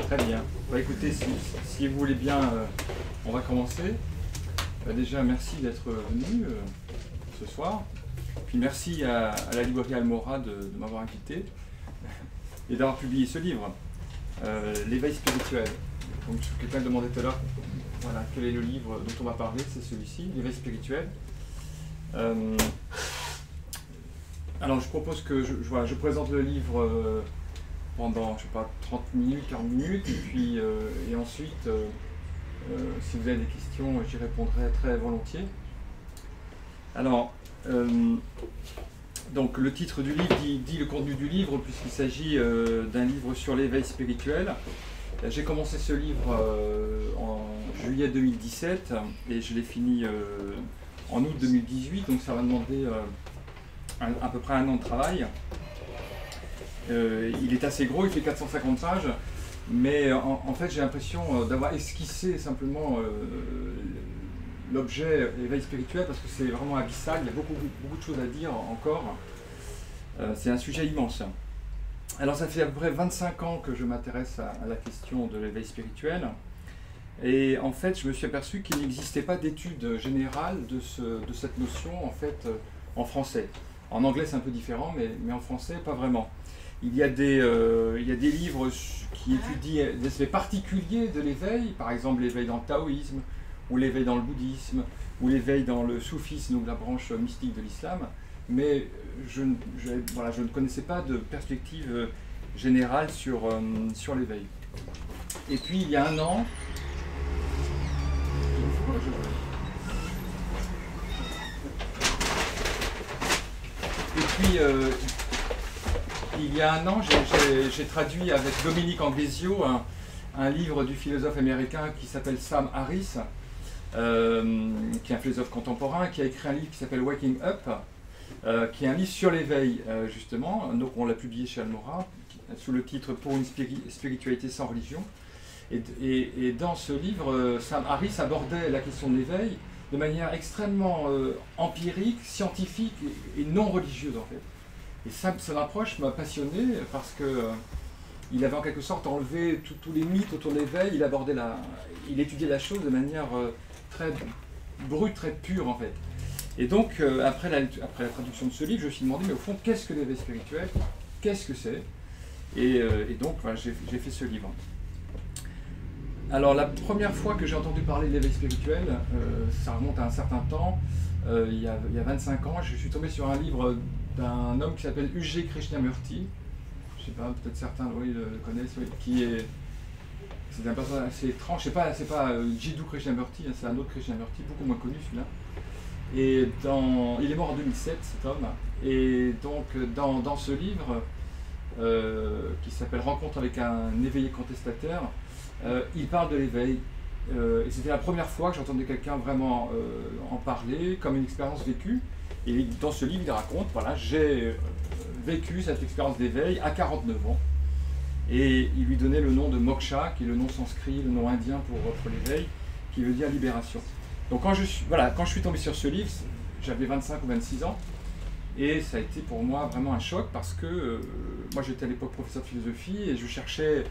Très bien. Bah, écoutez, si vous voulez bien, on va commencer. Déjà, merci d'être venu ce soir. Puis merci à la librairie Almora de m'avoir invité et d'avoir publié ce livre, L'éveil spirituel. Donc, quelqu'un me demandait tout à l'heure voilà, quel est le livre dont on va parler, c'est celui-ci, L'éveil spirituel. Alors, je propose que je présente le livre pendant, je sais pas, 30 minutes, 40 minutes, et ensuite, si vous avez des questions, j'y répondrai très volontiers. Alors, donc le titre du livre dit le contenu du livre, puisqu'il s'agit d'un livre sur l'éveil spirituel. J'ai commencé ce livre en juillet 2017 et je l'ai fini en août 2018, donc ça m'a demandé à peu près un an de travail. Il est assez gros, il fait 450 pages, mais en fait j'ai l'impression d'avoir esquissé simplement l'objet éveil spirituel, parce que c'est vraiment abyssal, il y a beaucoup de choses à dire encore. C'est un sujet immense. Alors ça fait à peu près 25 ans que je m'intéresse à la question de l'éveil spirituel, et en fait je me suis aperçu qu'il n'existait pas d'étude générale de cette notion en fait en français. En anglais c'est un peu différent, mais en français pas vraiment. Il y a des livres qui étudient des aspects particuliers de l'éveil, par exemple l'éveil dans le taoïsme, ou l'éveil dans le bouddhisme, ou l'éveil dans le soufisme, donc la branche mystique de l'islam, mais je ne connaissais pas de perspective générale sur l'éveil. Et puis il y a un an, il y a un an, j'ai traduit avec Dominique Anglesio un livre du philosophe américain qui s'appelle Sam Harris, qui est un philosophe contemporain, qui a écrit un livre qui s'appelle Waking Up, qui est un livre sur l'éveil, justement. Donc on l'a publié chez Almora, sous le titre Pour une spiritualité sans religion. Et dans ce livre, Sam Harris abordait la question de l'éveil de manière extrêmement empirique, scientifique et non religieuse, en fait. Et son approche m'a passionné parce que il avait en quelque sorte enlevé tous les mythes autour de l'éveil, il étudiait la chose de manière très brute, très pure en fait. Et donc après la traduction de ce livre, je me suis demandé, mais au fond, qu'est-ce que l'éveil spirituel? Qu'est-ce que c'est? Et donc voilà, j'ai fait ce livre. Alors la première fois que j'ai entendu parler de l'éveil spirituel, ça remonte à un certain temps, il y a 25 ans, je suis tombé sur un livre d'un homme qui s'appelle U.G. Krishnamurti. Je ne sais pas, peut-être certains le connaissent, oui, c'est un personnage assez étrange. C'est pas Jiddu Krishnamurti, c'est un autre Krishnamurti, beaucoup moins connu celui-là. Et il est mort en 2007, cet homme. Et donc dans ce livre, qui s'appelle Rencontre avec un éveillé contestataire, il parle de l'éveil. Et c'était la première fois que j'entendais quelqu'un vraiment en parler, comme une expérience vécue. Et dans ce livre, il raconte, voilà, j'ai vécu cette expérience d'éveil à 49 ans. Et il lui donnait le nom de moksha, qui est le nom sanskrit, le nom indien pour l'éveil, qui veut dire libération. Donc quand je suis tombé sur ce livre, j'avais 25 ou 26 ans, et ça a été pour moi vraiment un choc, parce que moi j'étais à l'époque professeur de philosophie, et je cherchais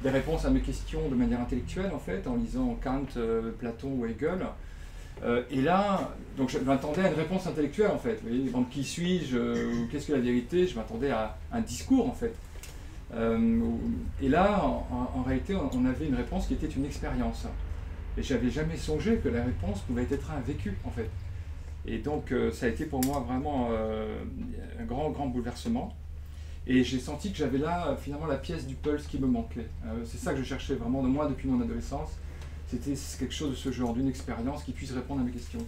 des réponses à mes questions de manière intellectuelle, en fait, en lisant Kant, Platon ou Hegel. Et là, donc je m'attendais à une réponse intellectuelle en fait. Vous voyez, donc qui suis-je, qu'est-ce que la vérité? Je m'attendais à un discours en fait. Et là, en réalité, on avait une réponse qui était une expérience. Et j'avais jamais songé que la réponse pouvait être un vécu en fait. Et donc ça a été pour moi vraiment un grand bouleversement. Et j'ai senti que j'avais là finalement la pièce du puzzle qui me manquait. C'est ça que je cherchais vraiment de moi depuis mon adolescence. C'était quelque chose de ce genre, d'une expérience qui puisse répondre à mes questions.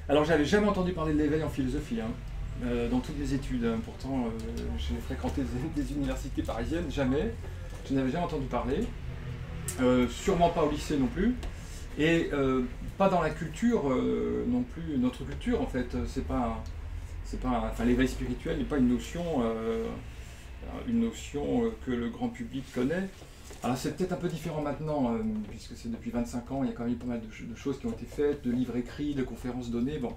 Alors, j'avais jamais entendu parler de l'éveil en philosophie, dans toutes mes études. Pourtant, j'ai fréquenté des universités parisiennes, jamais. Je n'avais jamais entendu parler. Sûrement pas au lycée non plus. Et pas dans la culture non plus, notre culture en fait. Enfin, l'éveil spirituel n'est pas une notion que le grand public connaît. Alors c'est peut-être un peu différent maintenant, puisque c'est depuis 25 ans, il y a quand même pas mal de choses qui ont été faites, de livres écrits, de conférences données. Bon.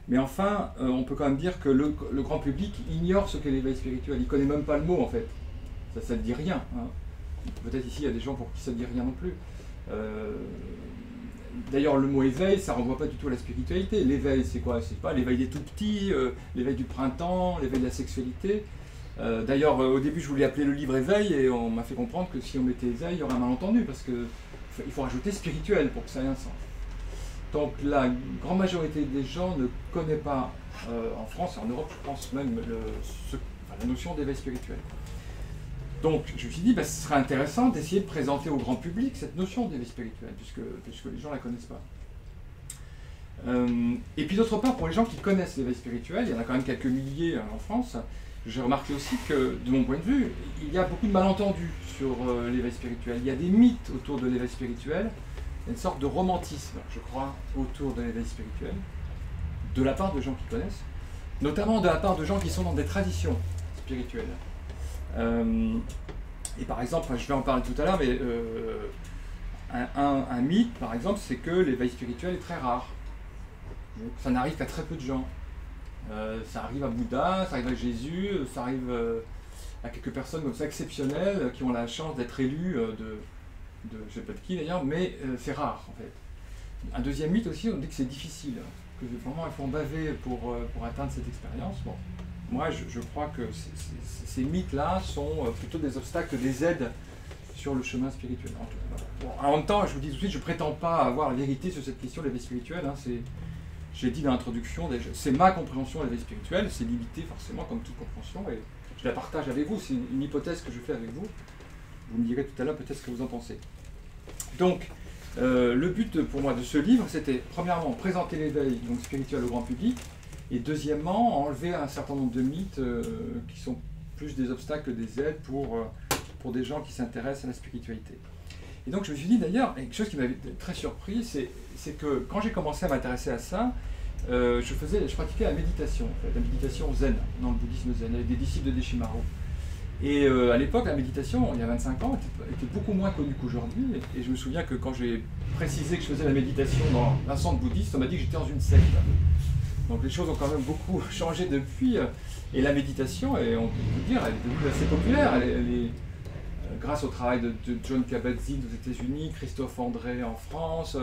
Mais enfin, on peut quand même dire que le grand public ignore ce qu'est l'éveil spirituel. Il ne connaît même pas le mot en fait. Ça ne dit rien. Hein. Peut-être ici il y a des gens pour qui ça ne dit rien non plus. D'ailleurs, le mot éveil, ça ne renvoie pas du tout à la spiritualité. L'éveil, c'est quoi? C'est pas l'éveil des tout petits, l'éveil du printemps, l'éveil de la sexualité. D'ailleurs, au début, je voulais appeler le livre Éveil et on m'a fait comprendre que si on mettait éveil, il y aurait un malentendu parce qu'il faut rajouter spirituel pour que ça ait un sens. Donc la grande majorité des gens ne connaît pas, en France et en Europe, je pense même, la notion d'éveil spirituel. Donc je me suis dit, ce serait intéressant d'essayer de présenter au grand public cette notion d'éveil spirituel, puisque les gens ne la connaissent pas. Et puis d'autre part, pour les gens qui connaissent l'éveil spirituel, il y en a quand même quelques milliers en France, j'ai remarqué aussi que, de mon point de vue, il y a beaucoup de malentendus sur l'éveil spirituel. Il y a des mythes autour de l'éveil spirituel, il y a une sorte de romantisme, je crois, autour de l'éveil spirituel, de la part de gens qui connaissent, notamment de la part de gens qui sont dans des traditions spirituelles. Et par exemple, je vais en parler tout à l'heure, mais un mythe, par exemple, c'est que l'éveil spirituel est très rare. Donc, ça n'arrive qu'à très peu de gens. Ça arrive à Bouddha, ça arrive à Jésus, ça arrive à quelques personnes comme ça exceptionnelles qui ont la chance d'être élues je ne sais pas de qui d'ailleurs, mais c'est rare en fait. Un deuxième mythe aussi, on dit que c'est difficile, que vraiment il faut en baver pour atteindre cette expérience. Bon. Moi je crois que ces mythes-là sont plutôt des obstacles que des aides sur le chemin spirituel. En même temps, je vous dis tout de suite, je ne prétends pas avoir la vérité sur cette question de l'éveil spirituel. Hein, j'ai dit dans l'introduction, c'est ma compréhension de l'éveil spirituel, c'est limité forcément comme toute compréhension, et je la partage avec vous, c'est une hypothèse que je fais avec vous. Vous me direz tout à l'heure peut-être ce que vous en pensez. Donc, le but pour moi de ce livre, c'était premièrement présenter l'éveil spirituel au grand public, et deuxièmement enlever un certain nombre de mythes qui sont plus des obstacles que des aides pour des gens qui s'intéressent à la spiritualité. Et donc je me suis dit d'ailleurs, quelque chose qui m'avait très surpris, c'est que quand j'ai commencé à m'intéresser à ça, je pratiquais la méditation, en fait, la méditation zen, dans le bouddhisme zen, avec des disciples de Deshimaru. Et à l'époque, la méditation, il y a 25 ans, était beaucoup moins connue qu'aujourd'hui. Et je me souviens que quand j'ai précisé que je faisais la méditation dans un centre bouddhiste, on m'a dit que j'étais dans une secte. Donc les choses ont quand même beaucoup changé depuis. Et la méditation, et on peut dire, elle est devenue assez populaire. Grâce au travail de John Kabat-Zinn aux États-Unis, Christophe André en France,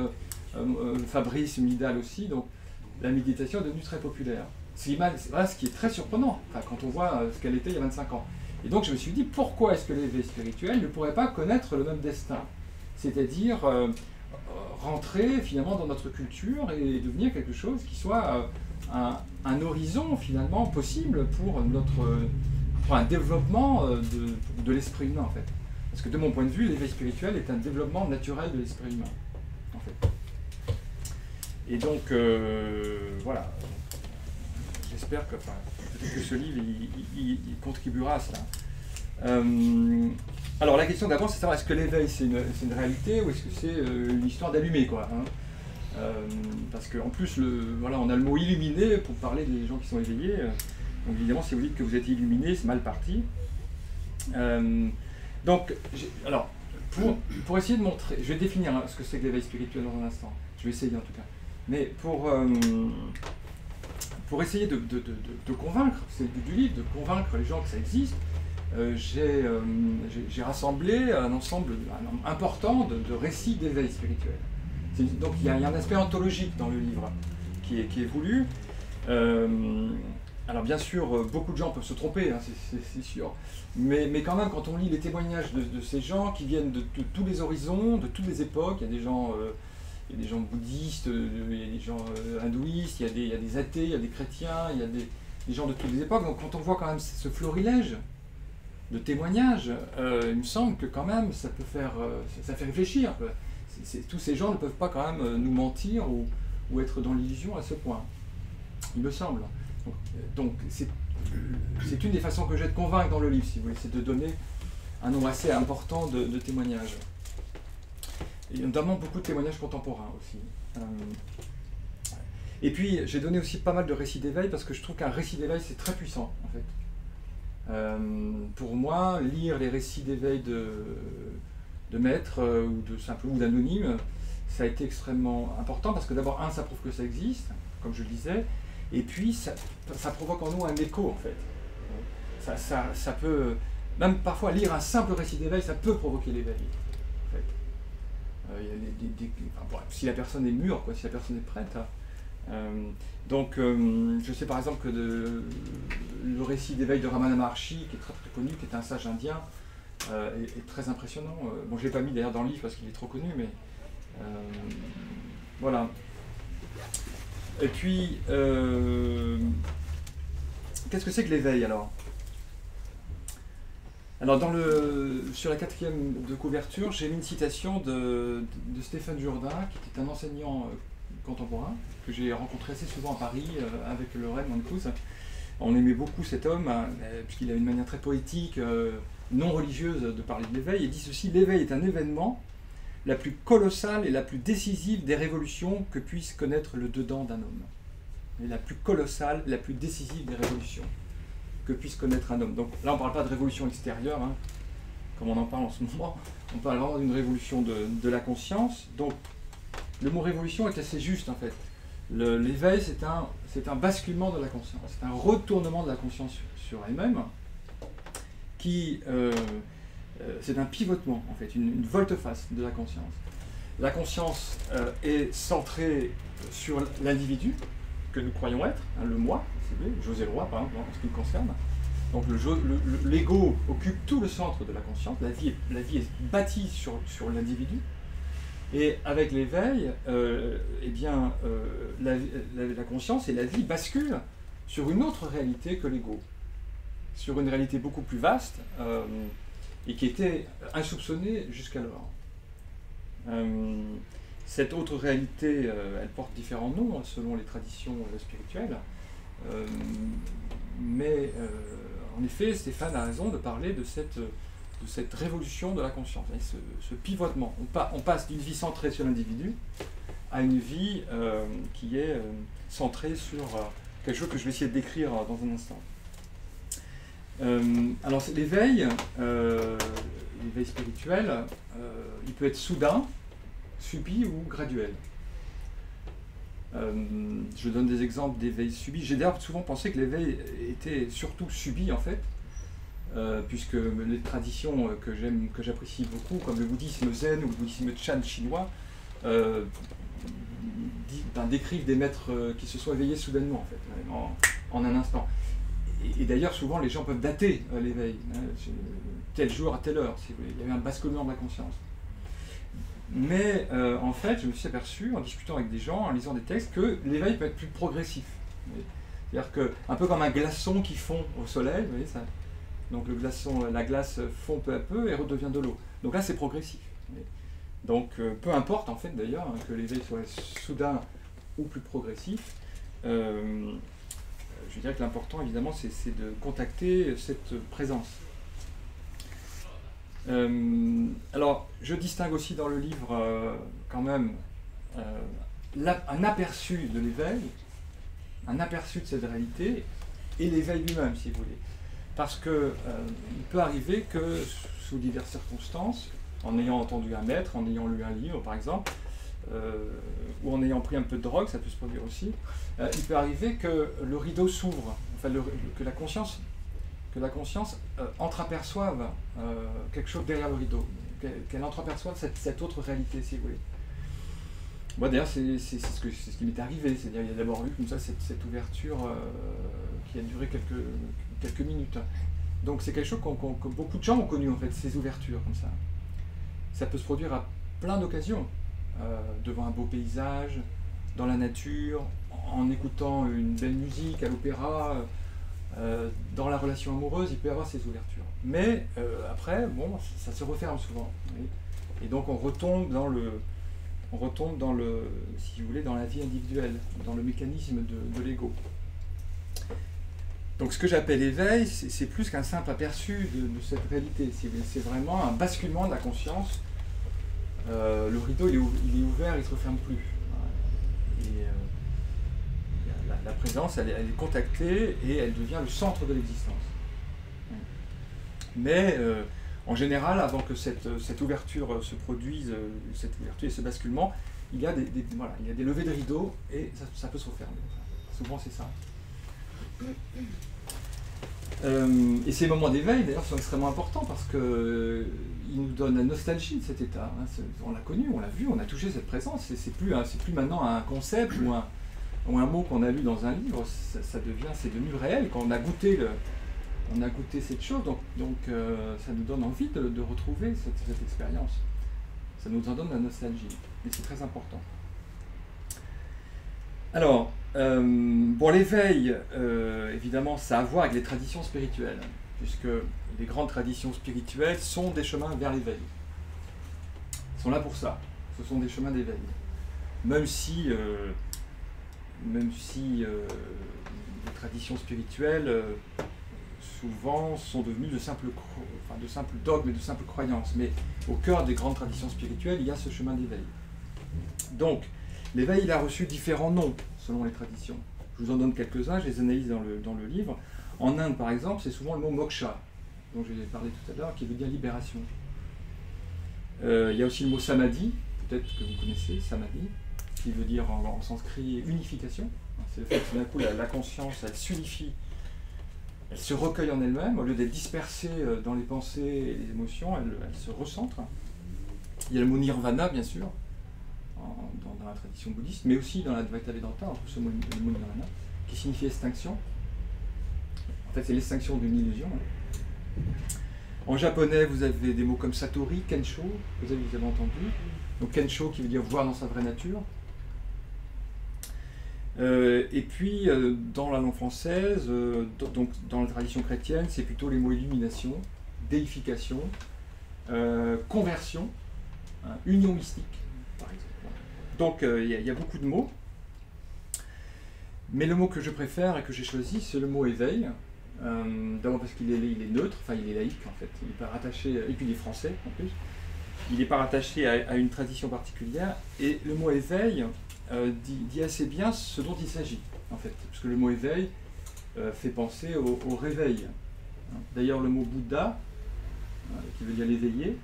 Fabrice Midal aussi. Donc la méditation est devenue très populaire. Voilà ce qui est très surprenant quand on voit ce qu'elle était il y a 25 ans. Et donc je me suis dit, pourquoi est-ce que l'éveil spirituel ne pourrait pas connaître le même destin? C'est-à-dire rentrer finalement dans notre culture et devenir quelque chose qui soit un horizon finalement possible pour un développement de l'esprit humain en fait. Parce que de mon point de vue, l'éveil spirituel est un développement naturel de l'esprit humain en fait. Et donc voilà, j'espère que, peut-être que ce livre il contribuera à cela. Alors la question d'abord c'est de savoir est-ce que l'éveil c'est une réalité ou est-ce que c'est une histoire d'allumer quoi, hein, parce qu'en plus on a le mot illuminé pour parler des gens qui sont éveillés. Donc évidemment si vous dites que vous êtes illuminé c'est mal parti. Donc alors pour essayer de montrer, je vais définir ce que c'est que l'éveil spirituel dans un instant. Je vais essayer en tout cas. Mais pour essayer de convaincre, c'est le but du livre, de convaincre les gens que ça existe, j'ai rassemblé un ensemble important de récits d'éveil spirituel. Donc il y a un aspect anthologique dans le livre qui est voulu. Alors bien sûr, beaucoup de gens peuvent se tromper, hein, c'est sûr, mais quand même quand on lit les témoignages de ces gens qui viennent de tous les horizons, de toutes les époques, il y a des gens... il y a des gens bouddhistes, il y a des gens hindouistes, il y a des athées, il y a des chrétiens, il y a des gens de toutes les époques. Donc quand on voit quand même ce florilège de témoignages, il me semble que quand même ça fait réfléchir. Tous ces gens ne peuvent pas quand même nous mentir ou être dans l'illusion à ce point, il me semble. Donc c'est une des façons que j'ai de convaincre dans le livre, si vous voulez, c'est de donner un nombre assez important de témoignages. Et notamment beaucoup de témoignages contemporains aussi. Et puis j'ai donné aussi pas mal de récits d'éveil parce que je trouve qu'un récit d'éveil c'est très puissant en fait. Pour moi, lire les récits d'éveil de maîtres ou d'anonymes, ça a été extrêmement important parce que d'abord ça prouve que ça existe, comme je le disais, Et puis, ça provoque en nous un écho, en fait. Ça peut, même parfois, lire un simple récit d'éveil, ça peut provoquer l'éveil, en fait. Enfin, bon, si la personne est mûre, quoi, si la personne est prête. Donc, je sais par exemple que le récit d'éveil de Ramana Maharshi, qui est très très connu, qui est un sage indien, est très impressionnant. Bon, je ne l'ai pas mis d'ailleurs dans le livre parce qu'il est trop connu, mais voilà. Et puis, qu'est-ce que c'est que l'éveil alors? Alors, sur la 4e de couverture, j'ai mis une citation de Stéphane Jourdain, qui était un enseignant contemporain, que j'ai rencontré assez souvent à Paris avec Lorraine, mon épouse. On aimait beaucoup cet homme, hein, puisqu'il a une manière très poétique, non religieuse de parler de l'éveil. Il dit ceci: l'éveil est un événement la plus colossale et la plus décisive des révolutions que puisse connaître le dedans d'un homme. Et la plus colossale, la plus décisive des révolutions que puisse connaître un homme. Donc là, on ne parle pas de révolution extérieure, hein, comme on en parle en ce moment. On parle vraiment d'une révolution de la conscience. Donc, le mot révolution est assez juste, en fait. L'éveil, c'est un basculement de la conscience. C'est un retournement de la conscience sur elle-même, c'est un pivotement, en fait, une volte-face de la conscience. La conscience est centrée sur l'individu que nous croyons être, hein, le moi, José Leroy, par exemple, en ce qui me concerne. Donc l'ego occupe tout le centre de la conscience, la vie est bâtie sur l'individu, et avec l'éveil, la conscience et la vie basculent sur une autre réalité que l'ego, sur une réalité beaucoup plus vaste, et qui était insoupçonnée jusqu'alors. Cette autre réalité, elle porte différents noms selon les traditions spirituelles, mais en effet, Stéphane a raison de parler de cette révolution de la conscience, ce pivotement. On passe d'une vie centrée sur l'individu à une vie qui est centrée sur quelque chose que je vais essayer de décrire dans un instant. Alors l'éveil spirituel, il peut être soudain, subi ou graduel. Je donne des exemples d'éveil subi. J'ai d'ailleurs souvent pensé que l'éveil était surtout subi en fait, puisque les traditions que j'apprécie beaucoup, comme le bouddhisme zen ou le bouddhisme Chan chinois, décrivent des maîtres qui se sont éveillés soudainement en fait, en un instant. Et d'ailleurs, souvent, les gens peuvent dater l'éveil, hein, tel jour à telle heure, si vous voulez. Il y avait un basculement de la conscience. Mais en fait, je me suis aperçu, en discutant avec des gens, en lisant des textes, que l'éveil peut être plus progressif. C'est-à-dire qu'un peu comme un glaçon qui fond au soleil, vous voyez ça. Donc la glace fond peu à peu et redevient de l'eau. Donc là, c'est progressif. Donc peu importe, en fait, d'ailleurs, hein, que l'éveil soit soudain ou plus progressif. Je dirais que l'important, évidemment, c'est de contacter cette présence. Alors, je distingue aussi dans le livre, quand même, un aperçu de l'éveil, un aperçu de cette réalité, et l'éveil lui-même, si vous voulez. Parce que il peut arriver que, sous diverses circonstances, en ayant entendu un maître, en ayant lu un livre, par exemple, ou en ayant pris un peu de drogue, ça peut se produire aussi, il peut arriver que le rideau s'ouvre, enfin, que la conscience entreaperçoive quelque chose derrière le rideau, qu'elle entreaperçoive cette autre réalité, si vous voulez. Moi d'ailleurs, c'est ce qui m'est arrivé, c'est-à-dire il y a d'abord eu comme ça cette ouverture qui a duré quelques minutes. Donc c'est quelque chose que beaucoup de gens ont connu en fait, ces ouvertures comme ça. Ça peut se produire à plein d'occasions. Devant un beau paysage, dans la nature, en écoutant une belle musique à l'opéra, dans la relation amoureuse, il peut y avoir ces ouvertures. Mais après, bon, ça se referme souvent. Oui. Et donc on retombe dans si vous voulez, dans la vie individuelle, dans le mécanisme de l'ego. Donc ce que j'appelle éveil, c'est plus qu'un simple aperçu de cette réalité. C'est vraiment un basculement de la conscience. Le rideau il est ouvert, il ne se referme plus. Et la présence, elle est contactée et elle devient le centre de l'existence. Mais en général, avant que cette ouverture se produise, cette ouverture et ce basculement, il y a des levées de rideau et ça peut se refermer. Souvent, c'est ça. Et ces moments d'éveil, d'ailleurs, sont extrêmement importants parce qu'ils nous donnent la nostalgie de cet état. Hein. On l'a connu, on l'a vu, on a touché cette présence. C'est plus maintenant un concept ou un mot qu'on a lu dans un livre. C'est devenu réel quand on a goûté cette chose. Donc ça nous donne envie de retrouver cette expérience. Ça nous en donne la nostalgie. Et c'est très important. Alors, l'éveil, évidemment, ça a à voir avec les traditions spirituelles, puisque les grandes traditions spirituelles sont des chemins vers l'éveil. Ils sont là pour ça. Ce sont des chemins d'éveil. Même si les traditions spirituelles, souvent, sont devenues de simples dogmes et de simples croyances. Mais au cœur des grandes traditions spirituelles, il y a ce chemin d'éveil. Donc, l'éveil, il a reçu différents noms selon les traditions. Je vous en donne quelques-uns, je les analyse dans le livre. En Inde, par exemple, c'est souvent le mot moksha, dont j'ai parlé tout à l'heure, qui veut dire libération. Il y a aussi le mot samadhi, peut-être que vous connaissez, samadhi, qui veut dire en sanskrit unification. C'est le fait que d'un coup la conscience, elle s'unifie, elle se recueille en elle-même, au lieu d'être dispersée dans les pensées et les émotions, elle se recentre. Il y a le mot nirvana, bien sûr, dans la tradition bouddhiste, mais aussi dans l'Advaita Vedanta, on trouve ce mot nirvana, qui signifie extinction. En fait, c'est l'extinction d'une illusion. Hein. En japonais, vous avez des mots comme satori, kensho, vous avez entendu. Donc kensho qui veut dire voir dans sa vraie nature. Et puis, dans la langue française, donc dans la tradition chrétienne, c'est plutôt les mots illumination, déification, conversion, hein, union mystique, par exemple. Donc, il y a beaucoup de mots. Mais le mot que je préfère et que j'ai choisi, c'est le mot éveil. D'abord parce qu'il est neutre, enfin il est laïque en fait. Il n'est pas rattaché, et puis il est français en plus. Il n'est pas rattaché à une tradition particulière. Et le mot éveil dit assez bien ce dont il s'agit en fait. Parce que le mot éveil fait penser au réveil. D'ailleurs le mot Bouddha, qui veut dire l'éveillé,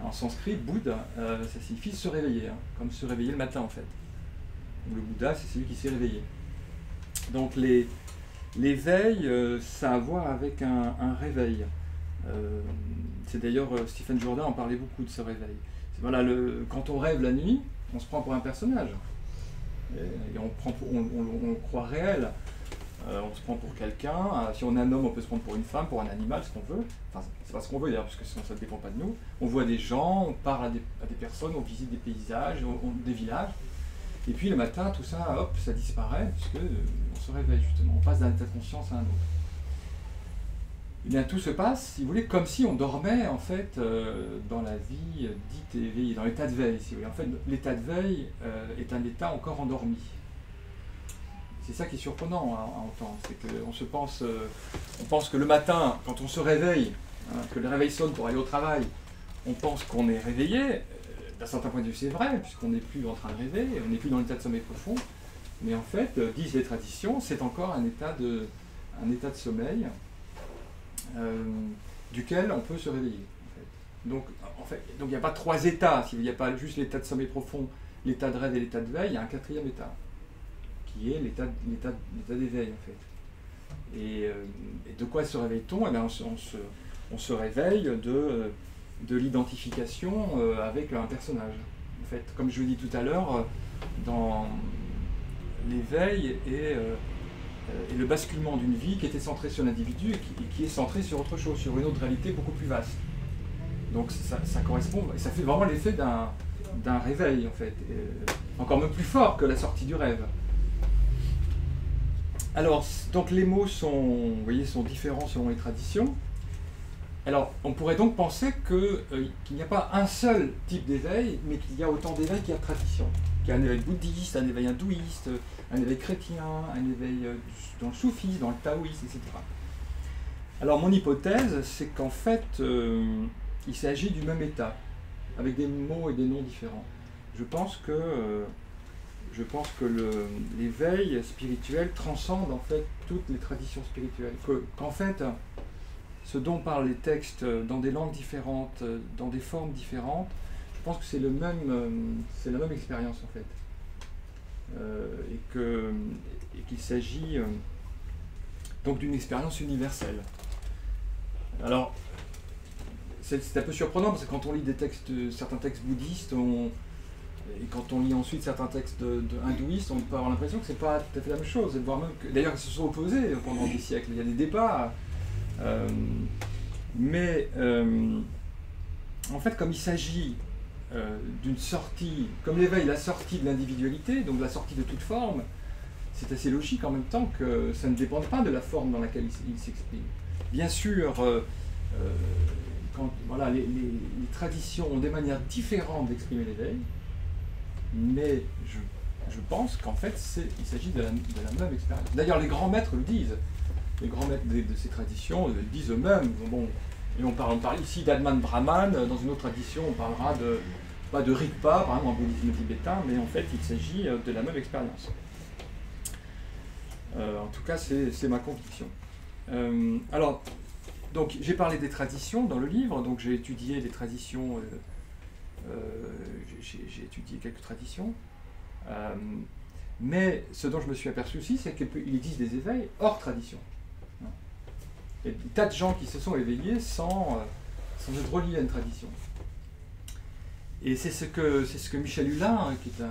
en sanskrit, Bouddha, ça signifie se réveiller, hein, comme se réveiller le matin en fait. Donc, le Bouddha, c'est celui qui s'est réveillé. Donc l'éveil, ça a à voir avec un réveil. C'est d'ailleurs, Stephen Jourdain en parlait beaucoup de ce réveil. Voilà, quand on rêve la nuit, on se prend pour un personnage. Et on le croit réel. On se prend pour quelqu'un. Si on est un homme, on peut se prendre pour une femme, pour un animal, ce qu'on veut. Enfin, c'est pas ce qu'on veut d'ailleurs, parce que sinon ça ne dépend pas de nous. On voit des gens, on parle à des personnes, on visite des paysages, des villages. Et puis le matin, tout ça, hop, ça disparaît, puisque on se réveille justement. On passe d'un état de conscience à un autre. Et bien tout se passe, si vous voulez, comme si on dormait en fait dans la vie dite éveillée, dans l'état de veille, si vous voulez. En fait, l'état de veille est un état encore endormi. C'est ça qui est surprenant à entendre, c'est qu'on pense que le matin, quand on se réveille, hein, que le réveil sonne pour aller au travail, on pense qu'on est réveillé. D'un certain point de vue, c'est vrai, puisqu'on n'est plus en train de rêver, on n'est plus dans l'état de sommeil profond. Mais en fait, disent les traditions, c'est encore un état de sommeil duquel on peut se réveiller. En fait. Donc il n'y a pas trois états, il n'y a pas juste l'état de sommeil profond, l'état de rêve et l'état de veille, il y a un quatrième état, qui est l'état d'éveil en fait. Et de quoi se réveille-t-on? Eh bien, on se réveille de l'identification avec un personnage. En fait, comme je vous l'ai dit tout à l'heure, dans l'éveil et le basculement d'une vie qui était centrée sur l'individu et qui est centrée sur autre chose, sur une autre réalité beaucoup plus vaste. Donc ça correspond, et ça fait vraiment l'effet d'un réveil en fait, encore même plus fort que la sortie du rêve. Alors, donc les mots sont différents selon les traditions. Alors, on pourrait donc penser qu'il n'y a pas un seul type d'éveil, mais qu'il y a autant d'éveils qu'il y a de traditions. Qu'il y a un éveil bouddhiste, un éveil hindouiste, un éveil chrétien, un éveil dans le soufisme, dans le taoïsme, etc. Alors, mon hypothèse, c'est qu'en fait, il s'agit du même état, avec des mots et des noms différents. Je pense que l'éveil spirituel transcende en fait toutes les traditions spirituelles. Qu'en fait, ce dont parlent les textes dans des langues différentes, dans des formes différentes, je pense que c'est la même expérience en fait. et qu'il s'agit donc d'une expérience universelle. Alors, c'est un peu surprenant parce que quand on lit certains textes bouddhistes, et quand on lit ensuite certains textes hindouistes, on peut avoir l'impression que c'est pas tout à fait la même chose. Voire même d'ailleurs, ils se sont opposés pendant des siècles. Il y a des débats. Mais en fait, comme il s'agit d'une sortie, comme l'éveil, la sortie de l'individualité, donc la sortie de toute forme, c'est assez logique en même temps que ça ne dépend pas de la forme dans laquelle il s'exprime. Bien sûr, voilà, les traditions ont des manières différentes d'exprimer l'éveil, mais je pense qu'en fait, il s'agit de la même expérience. D'ailleurs, les grands maîtres le disent. Les grands maîtres de ces traditions le disent eux-mêmes. Bon, et on parle ici d'Atman Brahman, dans une autre tradition, on parlera pas de Rigpa, par exemple en bouddhisme tibétain, mais en fait, il s'agit de la même expérience. En tout cas, c'est ma conviction. Alors, donc, j'ai parlé des traditions dans le livre, donc j'ai étudié les traditions, j'ai étudié quelques traditions, mais ce dont je me suis aperçu aussi, c'est qu'il existe des éveils hors tradition. Il y a des tas de gens qui se sont éveillés sans être reliés à une tradition. Et c'est ce que Michel Hulin, qui est un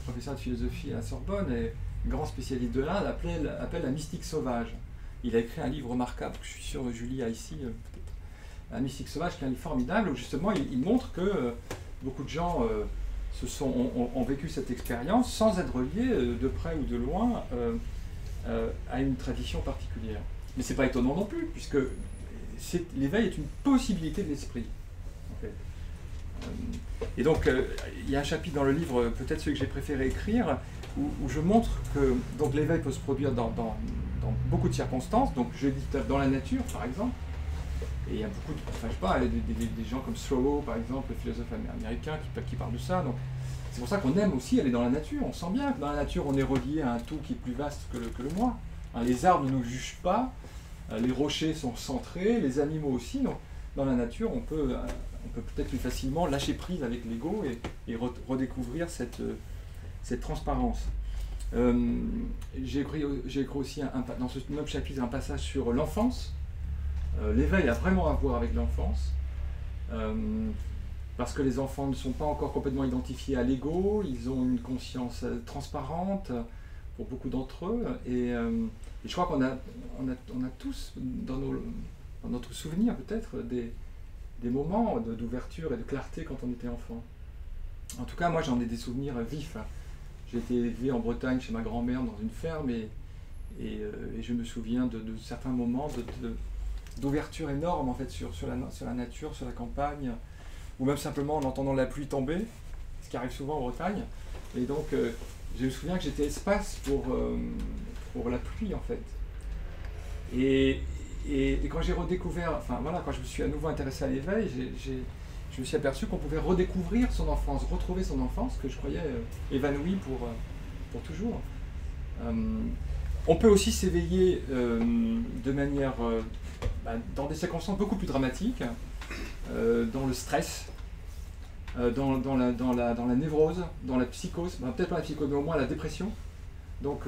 professeur de philosophie à la Sorbonne et grand spécialiste de l'Inde, appelle la mystique sauvage. Il a écrit un livre remarquable, que je suis sûr Julie a ici, un mystique sauvage, qui est un livre formidable, où justement il montre que beaucoup de gens ont vécu cette expérience sans être reliés de près ou de loin à une tradition particulière. Mais c'est pas étonnant non plus, puisque l'éveil est une possibilité de l'esprit, en fait. Et donc, il y a un chapitre dans le livre, peut-être celui que j'ai préféré écrire, où je montre que l'éveil peut se produire dans beaucoup de circonstances. Donc, je dis dans la nature, par exemple. Et il y a beaucoup de, enfin, je sais pas, des gens comme Thoreau, par exemple, le philosophe américain, qui parle de ça. Donc, c'est pour ça qu'on aime aussi aller dans la nature. On sent bien que dans la nature, on est relié à un tout qui est plus vaste que le moi. Hein, les arbres ne nous jugent pas, les rochers sont centrés, les animaux aussi. Donc, dans la nature, on peut peut-être plus facilement lâcher prise avec l'ego et redécouvrir cette transparence. J'ai écrit aussi dans ce même chapitre un passage sur l'enfance. L'éveil a vraiment à voir avec l'enfance, parce que les enfants ne sont pas encore complètement identifiés à l'ego, ils ont une conscience transparente pour beaucoup d'entre eux, et je crois qu'on a tous dans notre souvenir peut-être des moments d'ouverture et de clarté quand on était enfant. En tout cas, moi j'en ai des souvenirs vifs. J'ai été élevé en Bretagne chez ma grand-mère dans une ferme, et je me souviens de certains moments d'ouverture énorme en fait sur la nature, sur la campagne, ou même simplement en entendant la pluie tomber, ce qui arrive souvent en Bretagne. Et donc je me souviens que j'étais espace pour la pluie en fait. Et quand j'ai redécouvert, enfin voilà, quand je me suis à nouveau intéressé à l'éveil, je me suis aperçu qu'on pouvait redécouvrir son enfance, retrouver son enfance que je croyais évanouie pour toujours. On peut aussi s'éveiller de manière, dans des circonstances beaucoup plus dramatiques, dans le stress, dans la névrose, dans la psychose, peut-être pas la psychose, mais au moins la dépression. Donc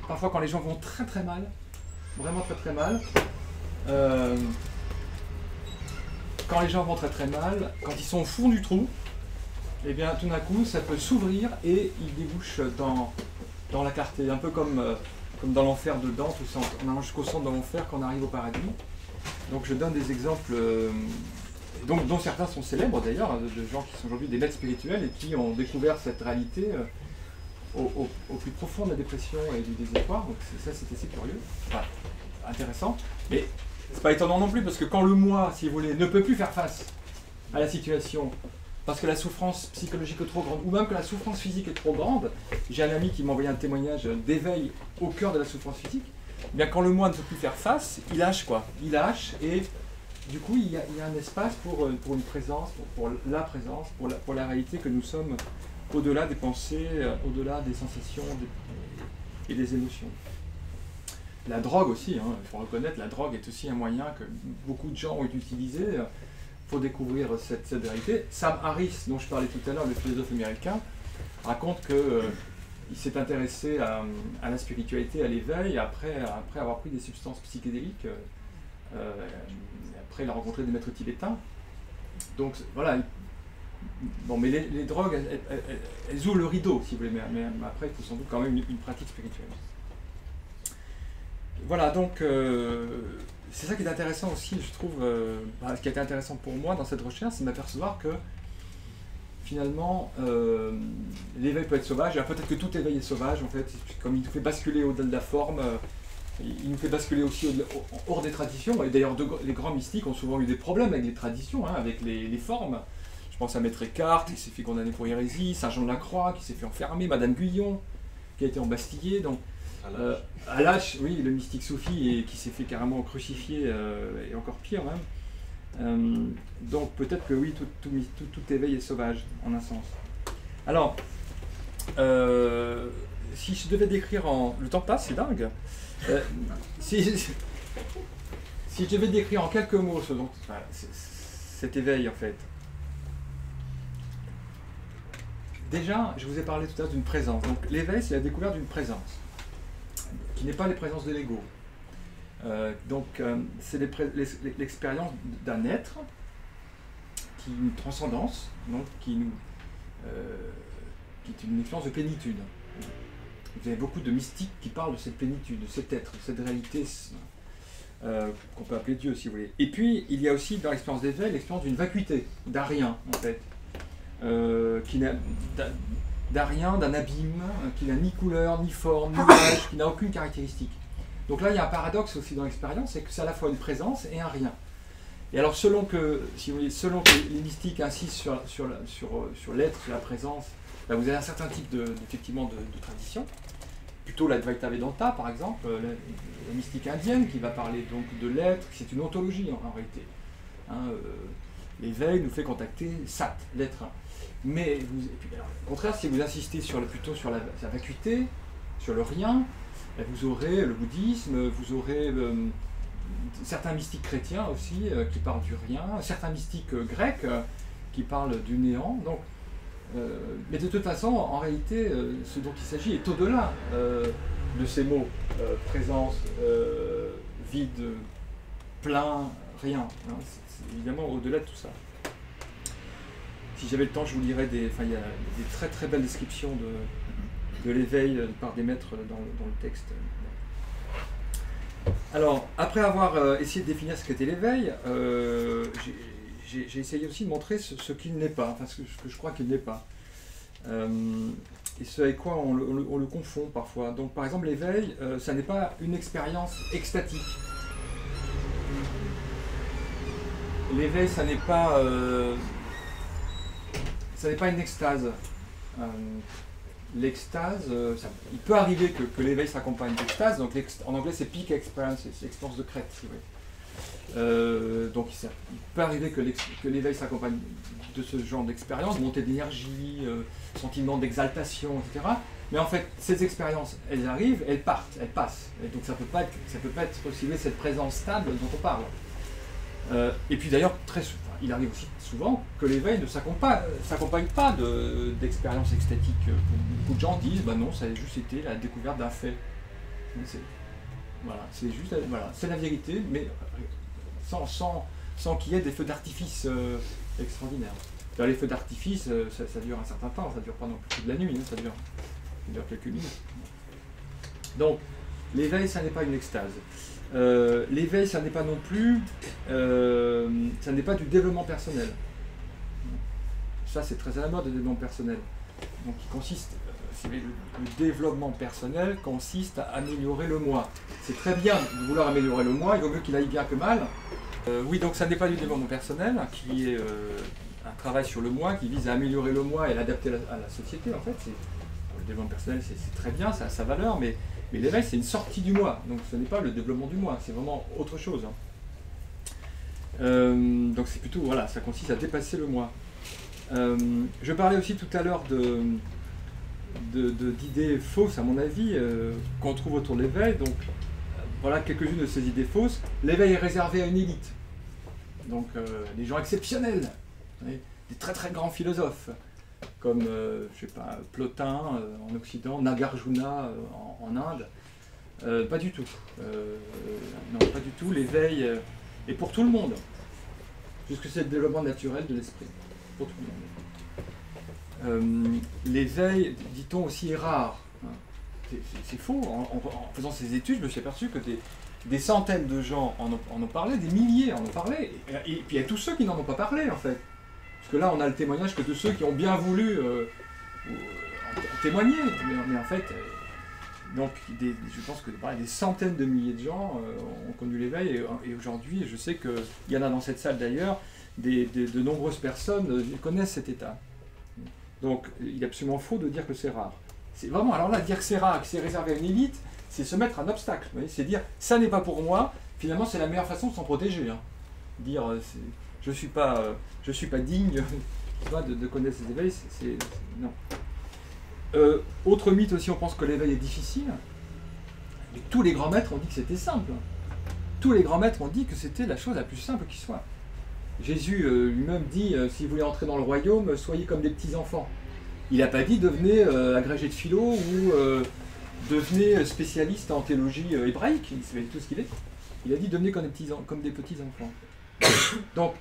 parfois quand les gens vont très très mal, vraiment très très mal, quand les gens vont très très mal, quand ils sont au fond du trou, et bien tout d'un coup ça peut s'ouvrir et ils débouchent dans la clarté, un peu comme dans l'enfer de Dante, où on allant jusqu'au centre de l'enfer quand on arrive au paradis. Donc je donne des exemples, dont certains sont célèbres d'ailleurs, de gens qui sont aujourd'hui des maîtres spirituels et qui ont découvert cette réalité au plus profond de la dépression et du désespoir. Donc ça c'est assez curieux, enfin, intéressant, mais c'est pas étonnant non plus, parce que quand le moi, si vous voulez, ne peut plus faire face à la situation, parce que la souffrance psychologique est trop grande, ou même que la souffrance physique est trop grande, j'ai un ami qui m'a envoyé un témoignage d'éveil au cœur de la souffrance physique, eh bien quand le moi ne peut plus faire face, il lâche quoi, il lâche, et du coup il y a un espace pour une présence, pour la présence, pour la réalité que nous sommes au-delà des pensées, au-delà des sensations et des émotions. La drogue aussi, il faut reconnaître, la drogue est aussi un moyen que beaucoup de gens ont utilisé pour découvrir cette réalité. Sam Harris, dont je parlais tout à l'heure, le philosophe américain, raconte que il s'est intéressé à la spiritualité, à l'éveil, après avoir pris des substances psychédéliques. Après, il a rencontré des maîtres tibétains. Donc voilà. Bon, mais les drogues, elles ouvrent le rideau, si vous voulez, mais après, il faut sans doute quand même une pratique spirituelle. Voilà, donc c'est ça qui est intéressant aussi, je trouve. Ce qui a été intéressant pour moi dans cette recherche, c'est de m'apercevoir que finalement, l'éveil peut être sauvage. Alors peut-être que tout éveil est sauvage, en fait, comme il nous fait basculer au-delà de la forme, il nous fait basculer aussi hors des traditions. Et d'ailleurs, les grands mystiques ont souvent eu des problèmes avec les traditions, hein, avec les formes. Je pense à Maître Eckhart, qui s'est fait condamner pour hérésie, Saint Jean de la Croix, qui s'est fait enfermer, Madame Guyon, qui a été embastillée. Donc, Alash, oui, le mystique soufi, et qui s'est fait carrément crucifier, et encore pire même. Donc peut-être que oui, tout éveil est sauvage, en un sens. Alors, si je devais décrire en... Le temps passe, c'est dingue. Si je devais décrire en quelques mots cet éveil, en fait. Déjà, je vous ai parlé tout à l'heure d'une présence. Donc l'éveil, c'est la découverte d'une présence, qui n'est pas les présences de l'ego. C'est l'expérience d'un être, qui une transcendance, donc qui est une expérience de plénitude. Vous avez beaucoup de mystiques qui parlent de cette plénitude, de cet être, de cette réalité qu'on peut appeler Dieu, si vous voulez. Et puis, il y a aussi dans l'expérience d'éveil l'expérience d'une vacuité, d'un rien, en fait. D'un rien, d'un abîme, qui n'a ni couleur, ni forme, ni image, qui n'a aucune caractéristique. Donc là, il y a un paradoxe aussi dans l'expérience, c'est que c'est à la fois une présence et un rien. Et alors, selon que les mystiques insistent sur l'être, sur la présence, là, vous avez un certain type de tradition, plutôt l'Advaita Vedanta, par exemple, la mystique indienne, qui va parler donc de l'être, c'est une ontologie en réalité. Hein, l'éveil nous fait contacter Sat, l'être. Mais au contraire, si vous insistez plutôt sur la vacuité, sur le rien, vous aurez le bouddhisme, vous aurez certains mystiques chrétiens aussi qui parlent du rien, certains mystiques grecs qui parlent du néant. Donc, mais de toute façon, en réalité, ce dont il s'agit est au-delà de ces mots présence, vide, plein, rien. Hein, c'est évidemment au-delà de tout ça. Si j'avais le temps, je vous lirais il y a des très très belles descriptions de l'éveil par des maîtres dans le texte. Alors, après avoir essayé de définir ce qu'était l'éveil, j'ai essayé aussi de montrer ce qu'il n'est pas, enfin ce que je crois qu'il n'est pas. Et ce avec quoi on le confond parfois. Donc par exemple, l'éveil, ça n'est pas une expérience extatique. L'éveil, ça n'est pas une extase. L'extase, il peut arriver que l'éveil s'accompagne d'extase, donc en anglais c'est peak experience, c'est l'expérience de crête, si vous voulez. Donc il peut arriver que l'éveil s'accompagne de ce genre d'expérience, montée d'énergie, sentiment d'exaltation, etc. Mais en fait, ces expériences, elles arrivent, elles partent, elles passent. Et donc ça peut pas être aussi cette présence stable dont on parle. Et puis d'ailleurs, il arrive aussi souvent que l'éveil ne s'accompagne pas d'expériences extatiques. Beaucoup de gens disent, bah non, ça a juste été la découverte d'un fait. Voilà, c'est la vérité, mais sans qu'il y ait des feux d'artifice extraordinaires. Dans les feux d'artifice, ça dure un certain temps, ça ne dure pas non plus toute la nuit, hein, ça dure quelques minutes. Donc, l'éveil, ça n'est pas une extase. L'éveil, ça n'est pas non plus, ça n'est pas du développement personnel. Ça, c'est très à la mode, le développement personnel. Donc, il consiste, le développement personnel consiste à améliorer le moi. C'est très bien de vouloir améliorer le moi, il vaut mieux qu'il aille bien que mal. Oui, donc ça n'est pas du développement personnel, qui est un travail sur le moi, qui vise à améliorer le moi et l'adapter à la société, en fait. Le développement personnel, c'est très bien, ça a sa valeur, mais l'éveil, c'est une sortie du moi, donc ce n'est pas le développement du moi, c'est vraiment autre chose. Donc c'est plutôt, voilà, ça consiste à dépasser le moi. Je parlais aussi tout à l'heure d'idées fausses, à mon avis, qu'on trouve autour de l'éveil. Donc voilà quelques-unes de ces idées fausses. L'éveil est réservé à une élite, donc des gens exceptionnels, des très très grands philosophes, comme je sais pas, Plotin en Occident, Nagarjuna en Inde. Pas du tout. Non, pas du tout. L'éveil est pour tout le monde, puisque c'est le développement naturel de l'esprit, pour tout le monde. L'éveil, dit-on aussi, est rare. C'est faux. En faisant ces études, je me suis aperçu que des centaines de gens en ont parlé, des milliers en ont parlé, et puis il y a tous ceux qui n'en ont pas parlé, en fait. Parce que là, on a le témoignage que de ceux qui ont bien voulu en témoigner. Mais en fait, donc, je pense que des centaines de milliers de gens ont connu l'éveil, et aujourd'hui, je sais qu'il y en a dans cette salle d'ailleurs, de nombreuses personnes connaissent cet état. Donc, il est absolument faux de dire que c'est rare. C'est vraiment, alors là, dire que c'est rare, que c'est réservé à une élite, c'est se mettre un obstacle. C'est dire, ça n'est pas pour moi, finalement, c'est la meilleure façon de s'en protéger. Hein. Dire, je suis pas digne de connaître ces éveils, non. Autre mythe aussi, on pense que l'éveil est difficile. Mais tous les grands maîtres ont dit que c'était simple. Tous les grands maîtres ont dit que c'était la chose la plus simple qui soit. Jésus lui-même dit, si vous voulez entrer dans le royaume, soyez comme des petits-enfants. Il n'a pas dit devenez agrégé de philo ou devenez spécialiste en théologie hébraïque, il savait tout ce qu'il est. Il a dit devenez comme des petits-enfants. Donc,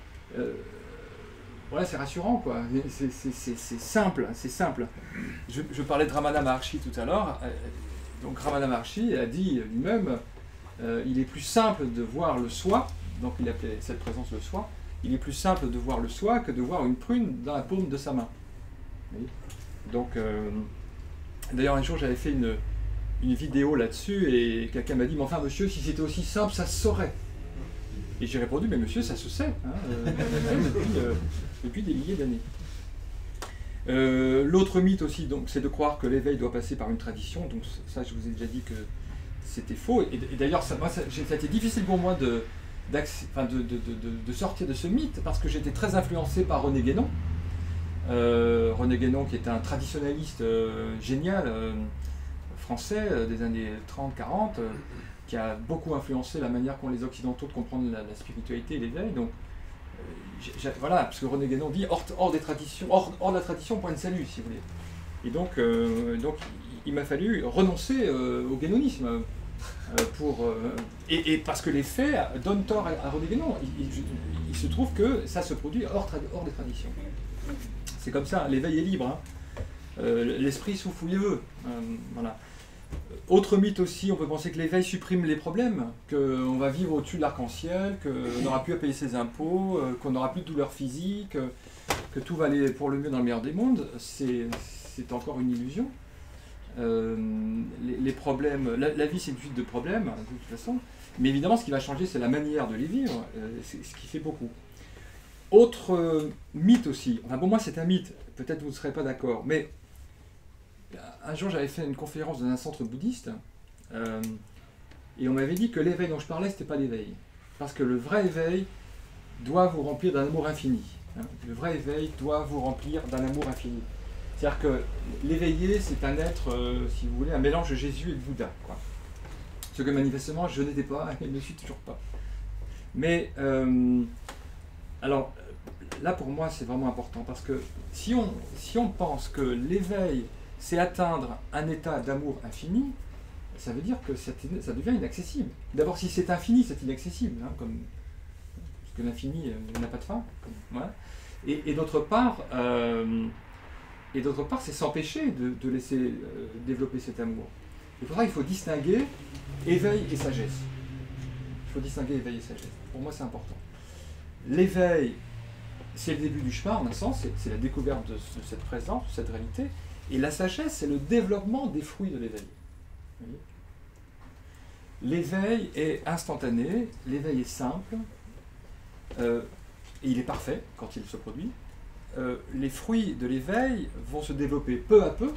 voilà, c'est rassurant, quoi. C'est simple, c'est simple. Je parlais de Ramana Maharshi tout à l'heure. Donc Ramana Maharshi a dit lui-même, il est plus simple de voir le soi, donc il appelait cette présence le soi, il est plus simple de voir le soi que de voir une prune dans la paume de sa main. Vous voyez ? Donc, d'ailleurs un jour j'avais fait une vidéo là-dessus et quelqu'un m'a dit, mais enfin monsieur, si c'était aussi simple, ça se saurait. Et j'ai répondu, mais monsieur, ça se sait, hein, depuis des milliers d'années. L'autre mythe aussi, c'est de croire que l'éveil doit passer par une tradition. Donc ça, je vous ai déjà dit que c'était faux. Et d'ailleurs, ça a été difficile pour moi de sortir de ce mythe, parce que j'étais très influencé par René Guénon. René Guénon, qui est un traditionnaliste génial, français, des années 30-40, qui a beaucoup influencé la manière qu'ont les Occidentaux de comprendre la spiritualité et l'éveil. Donc, voilà, parce que René Guénon dit hors des traditions, hors de la tradition, point de salut, si vous voulez. Et donc il m'a fallu renoncer au guénonisme et parce que les faits donnent tort à René Guénon. Il se trouve que ça se produit hors des traditions. C'est comme ça, l'éveil est libre. Hein. L'esprit souffle où il veut. Voilà. Autre mythe aussi, on peut penser que l'éveil supprime les problèmes, qu'on va vivre au-dessus de l'arc-en-ciel, qu'on n'aura plus à payer ses impôts, qu'on n'aura plus de douleur physique, que tout va aller pour le mieux dans le meilleur des mondes. C'est encore une illusion. Les problèmes, la vie c'est une suite de problèmes, de toute façon, mais évidemment ce qui va changer c'est la manière de les vivre, c'est ce qui fait beaucoup. Autre mythe aussi, enfin pour moi c'est un mythe, peut-être vous ne serez pas d'accord, mais un jour j'avais fait une conférence dans un centre bouddhiste et on m'avait dit que l'éveil dont je parlais c'était pas l'éveil, parce que le vrai éveil doit vous remplir d'un amour infini. Hein. Le vrai éveil doit vous remplir d'un amour infini. C'est-à-dire que l'éveillé c'est un être, si vous voulez, un mélange de Jésus et de Bouddha, quoi. Ce que manifestement je n'étais pas et ne suis toujours pas. Mais alors là pour moi c'est vraiment important, parce que si on pense que l'éveil c'est atteindre un état d'amour infini, ça veut dire que ça devient inaccessible. D'abord, si c'est infini, c'est inaccessible, hein, parce que l'infini n'a pas de fin. Voilà. Et d'autre part, c'est s'empêcher de laisser développer cet amour. Et pour ça, il faut distinguer éveil et sagesse. Il faut distinguer éveil et sagesse. Pour moi, c'est important. L'éveil, c'est le début du chemin, en un sens, c'est la découverte de cette présence, de cette réalité. Et la sagesse, c'est le développement des fruits de l'éveil. L'éveil est instantané, l'éveil est simple, et il est parfait quand il se produit. Les fruits de l'éveil vont se développer peu à peu,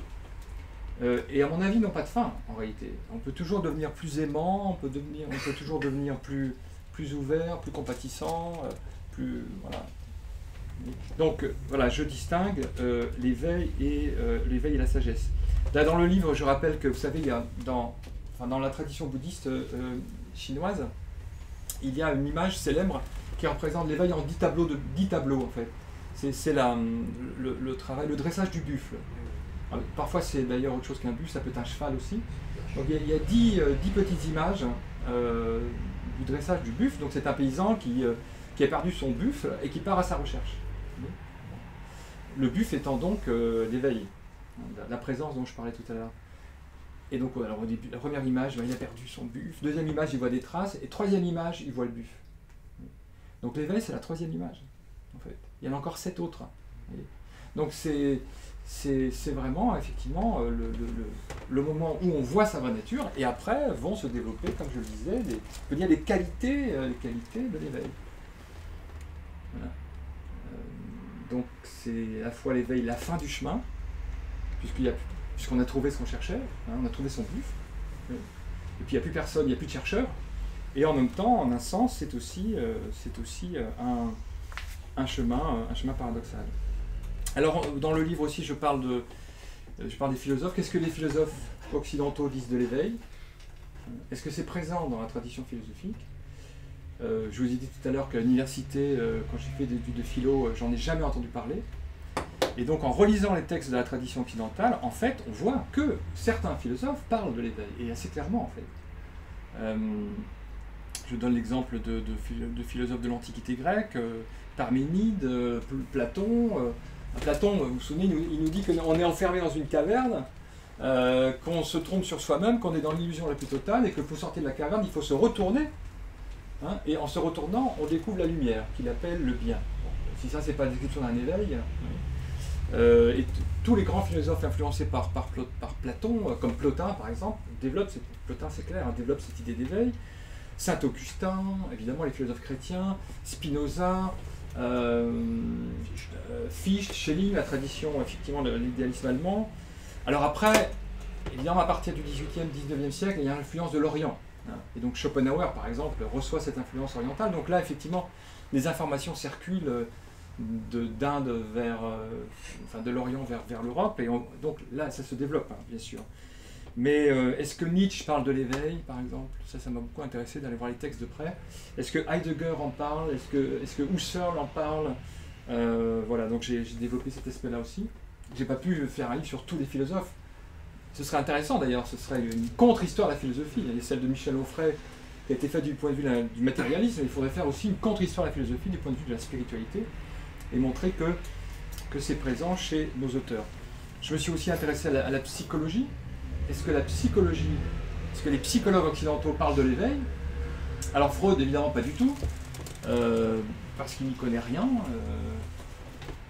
et à mon avis n'ont pas de fin en réalité. On peut toujours devenir plus aimant, on peut toujours devenir plus ouvert, plus compatissant, voilà. Donc voilà, je distingue l'éveil et la sagesse. Là, dans le livre, je rappelle que vous savez, il y a dans la tradition bouddhiste chinoise, il y a une image célèbre qui représente l'éveil en 10 tableaux en fait. c'est le travail, le dressage du buffle. Alors, parfois c'est d'ailleurs autre chose qu'un buffle, ça peut être un cheval aussi. Donc il y a 10 petites images du dressage du buffle. Donc c'est un paysan qui a perdu son buffle et qui part à sa recherche. Le buffle étant donc l'éveil, la présence dont je parlais tout à l'heure. Et donc alors, au début, la première image, il a perdu son buffle. Deuxième image, il voit des traces. Et troisième image, il voit le buffle. Donc l'éveil, c'est la troisième image, en fait. Il y en a encore 7 autres. Donc c'est vraiment, effectivement, le moment où on voit sa vraie nature, et après vont se développer, comme je le disais, les qualités de l'éveil. Voilà. Donc c'est à la fois l'éveil, la fin du chemin, puisqu'on a trouvé ce qu'on cherchait, hein, on a trouvé son buffle, et puis il n'y a plus personne, il n'y a plus de chercheurs, et en même temps, en un sens, c'est aussi un chemin paradoxal. Alors, dans le livre aussi, je parle des philosophes. Qu'est-ce que les philosophes occidentaux disent de l'éveil? Est-ce que c'est présent dans la tradition philosophique? Je vous ai dit tout à l'heure qu'à l'université, quand j'ai fait des études de philo, j'en ai jamais entendu parler. Et donc, en relisant les textes de la tradition occidentale, en fait, on voit que certains philosophes parlent de l'éveil, et assez clairement, en fait. Je donne l'exemple de philosophes de l'Antiquité grecque, Parménide, Platon. Platon, vous vous souvenez, il nous dit qu'on est enfermé dans une caverne, qu'on se trompe sur soi-même, qu'on est dans l'illusion la plus totale, et que pour sortir de la caverne, il faut se retourner. Hein, et en se retournant, on découvre la lumière, qu'il appelle le bien. Bon, si ça, c'est pas la description d'un éveil. Et tous les grands philosophes influencés par Platon, comme Plotin par exemple, Plotin c'est clair, développe cette idée d'éveil. Saint Augustin, évidemment les philosophes chrétiens, Spinoza, Fichte, Schelling, la tradition effectivement de l'idéalisme allemand. Alors après, évidemment à partir du XVIIIe, XIXe siècle, il y a l'influence de l'Orient. Et donc Schopenhauer par exemple reçoit cette influence orientale. Donc là effectivement, les informations circulent d'Inde de l'Orient vers l'Europe, et donc là ça se développe, hein, bien sûr. Mais est-ce que Nietzsche parle de l'éveil, par exemple? Ça m'a beaucoup intéressé d'aller voir les textes de près. Est-ce que Heidegger en parle? Est-ce que Husserl en parle? Voilà, donc j'ai développé cet aspect-là aussi. J'ai pas pu faire un livre sur tous les philosophes. Ce serait intéressant d'ailleurs, ce serait une contre-histoire de la philosophie. Il y a celle de Michel Onfray qui a été faite du point de vue du matérialisme, il faudrait faire aussi une contre-histoire de la philosophie du point de vue de la spiritualité, et montrer que c'est présent chez nos auteurs. Je me suis aussi intéressé à la psychologie. Est-ce que les psychologues occidentaux parlent de l'éveil? Alors Freud, évidemment, pas du tout, parce qu'il n'y connaît rien,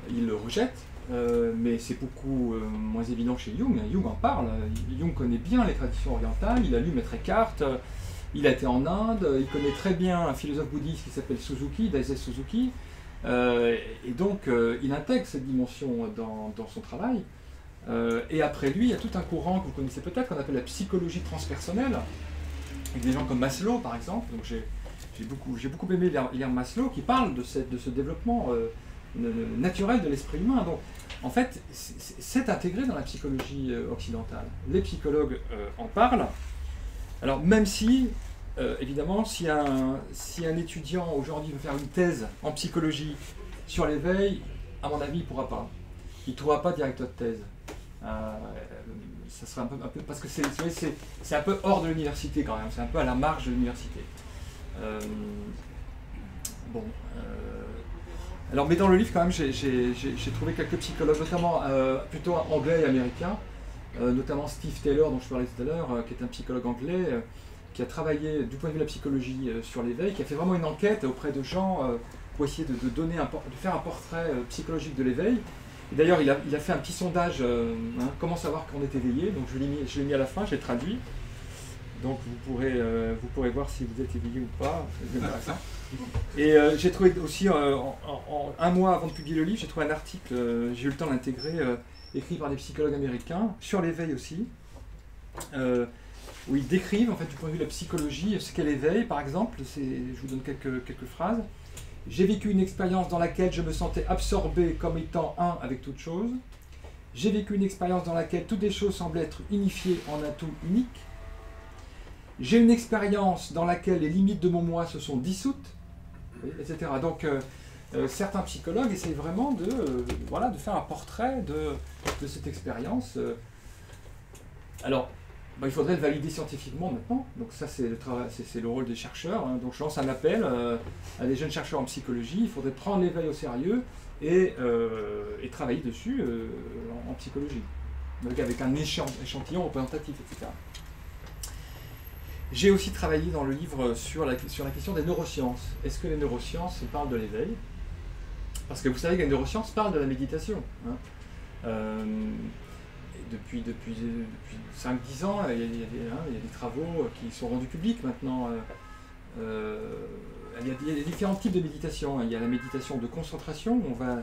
il le rejette, mais c'est beaucoup moins évident chez Jung. Jung en parle, Jung connaît bien les traditions orientales, il a lu Maître Eckhart, il a été en Inde, il connaît très bien un philosophe bouddhiste qui s'appelle Suzuki, Daisetsu Suzuki, et donc il intègre cette dimension dans son travail. Et après lui, il y a tout un courant que vous connaissez peut-être, qu'on appelle la psychologie transpersonnelle, avec des gens comme Maslow par exemple. Donc j'ai beaucoup aimé lire Maslow, qui parle de ce développement naturel de l'esprit humain. Donc en fait, c'est intégré dans la psychologie occidentale. Les psychologues en parlent. Alors même si, évidemment, si un étudiant aujourd'hui veut faire une thèse en psychologie sur l'éveil, à mon avis, il ne pourra pas. Il ne trouvera pas directeur de thèse. Ça serait un peu parce que c'est un peu hors de l'université quand même, c'est un peu à la marge de l'université. Alors, mais dans le livre quand même, j'ai trouvé quelques psychologues, notamment plutôt anglais et américains, notamment Steve Taylor dont je parlais tout à l'heure, qui est un psychologue anglais, qui a travaillé du point de vue de la psychologie sur l'éveil, qui a fait vraiment une enquête auprès de gens pour essayer de faire un portrait psychologique de l'éveil. D'ailleurs, il a fait un petit sondage, comment savoir qu'on est éveillé, donc je l'ai mis à la fin, je l'ai traduit. Donc vous pourrez voir si vous êtes éveillé ou pas, c'est intéressant. Et j'ai trouvé aussi, un mois avant de publier le livre, j'ai trouvé un article, j'ai eu le temps d'intégrer, écrit par des psychologues américains, sur l'éveil aussi, où ils décrivent, en fait, du point de vue de la psychologie, ce qu'est l'éveil, par exemple. Je vous donne quelques phrases. J'ai vécu une expérience dans laquelle je me sentais absorbé comme étant un avec toute chose. J'ai vécu une expérience dans laquelle toutes les choses semblaient être unifiées en un tout unique. J'ai une expérience dans laquelle les limites de mon moi se sont dissoutes, etc. Donc certains psychologues essayent vraiment de faire un portrait de cette expérience. Alors, il faudrait le valider scientifiquement maintenant, donc ça c'est le rôle des chercheurs, hein. Donc je lance un appel à des jeunes chercheurs en psychologie, il faudrait prendre l'éveil au sérieux et travailler dessus en psychologie, donc avec un échantillon représentatif, etc. J'ai aussi travaillé dans le livre sur la question des neurosciences. Est-ce que les neurosciences parlent de l'éveil? Parce que vous savez que les neurosciences parlent de la méditation, hein. Depuis 5-10 ans, il y a des travaux qui sont rendus publics maintenant. Il y a différents types de méditation. Il y a la méditation de concentration, où on va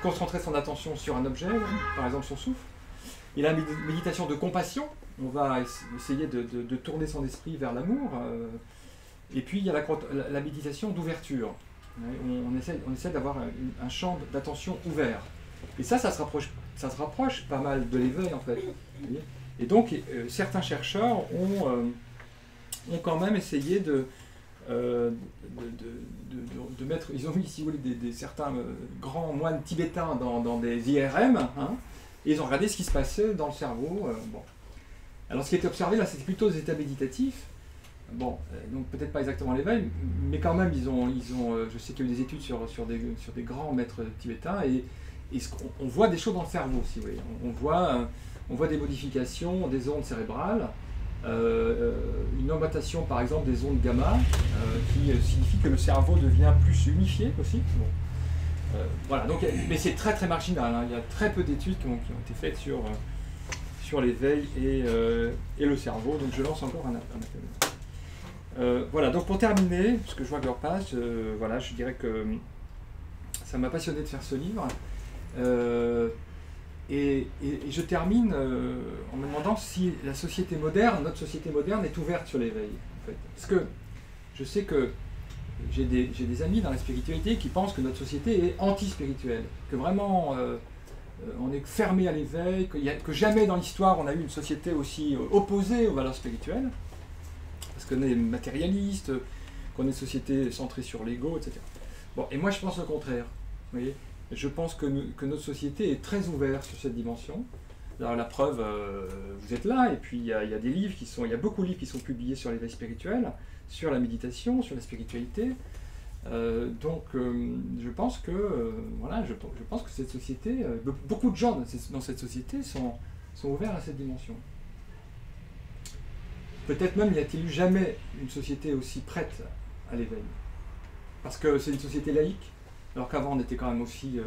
concentrer son attention sur un objet, par exemple son souffle. Il y a la méditation de compassion, on va essayer de tourner son esprit vers l'amour. Et puis il y a la méditation d'ouverture. On essaie d'avoir un champ d'attention ouvert. Et ça se rapproche pas mal de l'éveil en fait. Et donc certains chercheurs ont quand même essayé de mettre, ils ont mis, si vous voulez, certains grands moines tibétains dans des IRM, hein, et ils ont regardé ce qui se passait dans le cerveau. Bon. Alors ce qui a été observé là, c'était plutôt des états méditatifs. Bon, donc peut-être pas exactement l'éveil, mais quand même ils ont je sais qu'il y a eu des études sur des grands maîtres tibétains, et on voit des choses dans le cerveau, si vous voulez. On voit des modifications des ondes cérébrales, une augmentation par exemple des ondes gamma, qui signifie que le cerveau devient plus unifié aussi. Bon. Voilà, donc, mais c'est très très marginal, hein. Il y a très peu d'études qui ont été faites sur l'éveil et le cerveau, donc je lance encore un appel. Voilà, donc pour terminer, parce que je vois que l'heure passe, voilà, je dirais que ça m'a passionné de faire ce livre. Et je termine en me demandant si la société moderne, notre société moderne, est ouverte sur l'éveil. En fait. Parce que je sais que j'ai des amis dans la spiritualité qui pensent que notre société est anti-spirituelle, que vraiment on est fermé à l'éveil, que jamais dans l'histoire on a eu une société aussi opposée aux valeurs spirituelles, parce qu'on est matérialiste, qu'on est une société centrée sur l'ego, etc. Bon, et moi je pense le contraire. Vous voyez, je pense que notre société est très ouverte sur cette dimension. Alors la preuve, vous êtes là, et puis il y a des livres il y a beaucoup de livres qui sont publiés sur l'éveil spirituel, sur la méditation, sur la spiritualité. Donc je pense que voilà, je pense que cette société, beaucoup de gens dans cette société sont ouverts à cette dimension. Peut-être même n'y a-t-il eu jamais une société aussi prête à l'éveil. Parce que c'est une société laïque, alors qu'avant on était quand même aussi,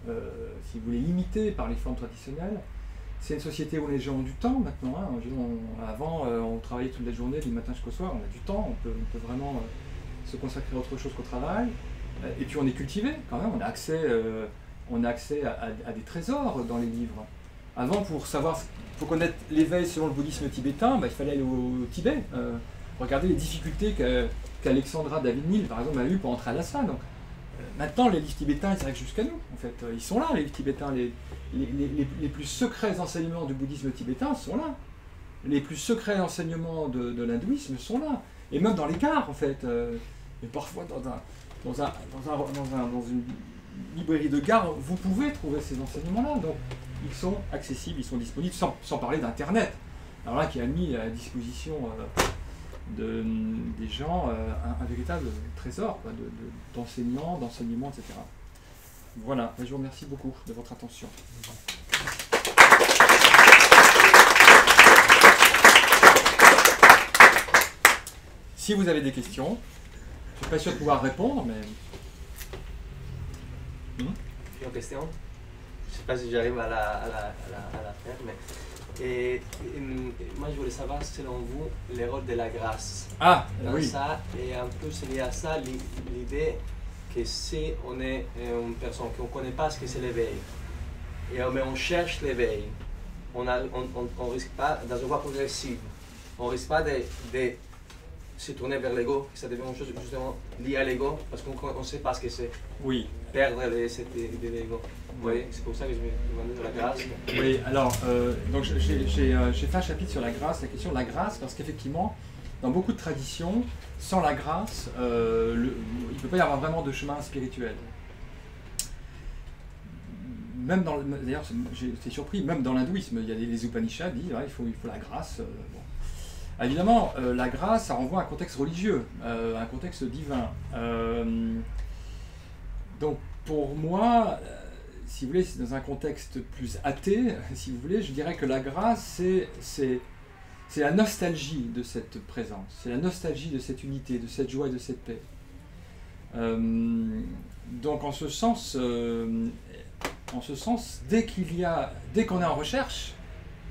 si vous voulez, limité par les formes traditionnelles. C'est une société où les gens ont du temps maintenant, hein. Avant on travaillait toute la journée, du matin jusqu'au soir, on a du temps, on peut vraiment se consacrer à autre chose qu'au travail. Et puis on est cultivé quand même, on a accès à des trésors dans les livres. Avant, pour connaître l'éveil selon le bouddhisme tibétain, il fallait aller au Tibet, regarder les difficultés qu'Alexandra David-Nil, par exemple, a eues pour entrer à Lhasa. Donc, maintenant, les livres tibétains, ils arrivent jusqu'à nous, en fait. Ils sont là, les livres tibétains. Les plus secrets enseignements du bouddhisme tibétain sont là. Les plus secrets enseignements de l'hindouisme sont là. Et même dans les gares, en fait. Et parfois, dans une librairie de gare, vous pouvez trouver ces enseignements-là. Donc, ils sont accessibles, ils sont disponibles, sans parler d'Internet. Alors là, qui a mis à disposition des gens un véritable trésor d'enseignants, d'enseignements, etc. Voilà, je vous remercie beaucoup de votre attention. Si vous avez des questions, je ne suis pas sûr de pouvoir répondre, mais... Une question? Je ne sais pas si j'arrive à la faire, mais... Et moi, je voulais savoir, selon vous, le rôle de la grâce dans oui. ça, et un peu c'est lié à ça, l'idée que si on est une personne qu'on ne connaît pas ce que c'est l'éveil, mais on cherche l'éveil, on ne risque pas, dans une voie progressive, on ne risque pas de se tourner vers l'ego, que ça devient une chose justement liée à l'ego, parce qu'on ne sait pas ce que c'est. Oui. Perdre cette idée de l'ego. Vous voyez, c'est pour ça que je me demandais de la grâce. Oui, alors, donc j'ai fait un chapitre sur la grâce, la question de la grâce, parce qu'effectivement, dans beaucoup de traditions, sans la grâce, il ne peut pas y avoir vraiment de chemin spirituel. même d'ailleurs, j'étais surpris, même dans l'hindouisme, il y a les Upanishads disent il faut la grâce. Bon. Évidemment, la grâce, ça renvoie à un contexte religieux, un contexte divin. Donc pour moi, si vous voulez, c'est dans un contexte plus athée, si vous voulez, je dirais que la grâce, c'est la nostalgie de cette présence, c'est la nostalgie de cette unité, de cette joie et de cette paix. Donc en ce sens, dès qu'on est en recherche,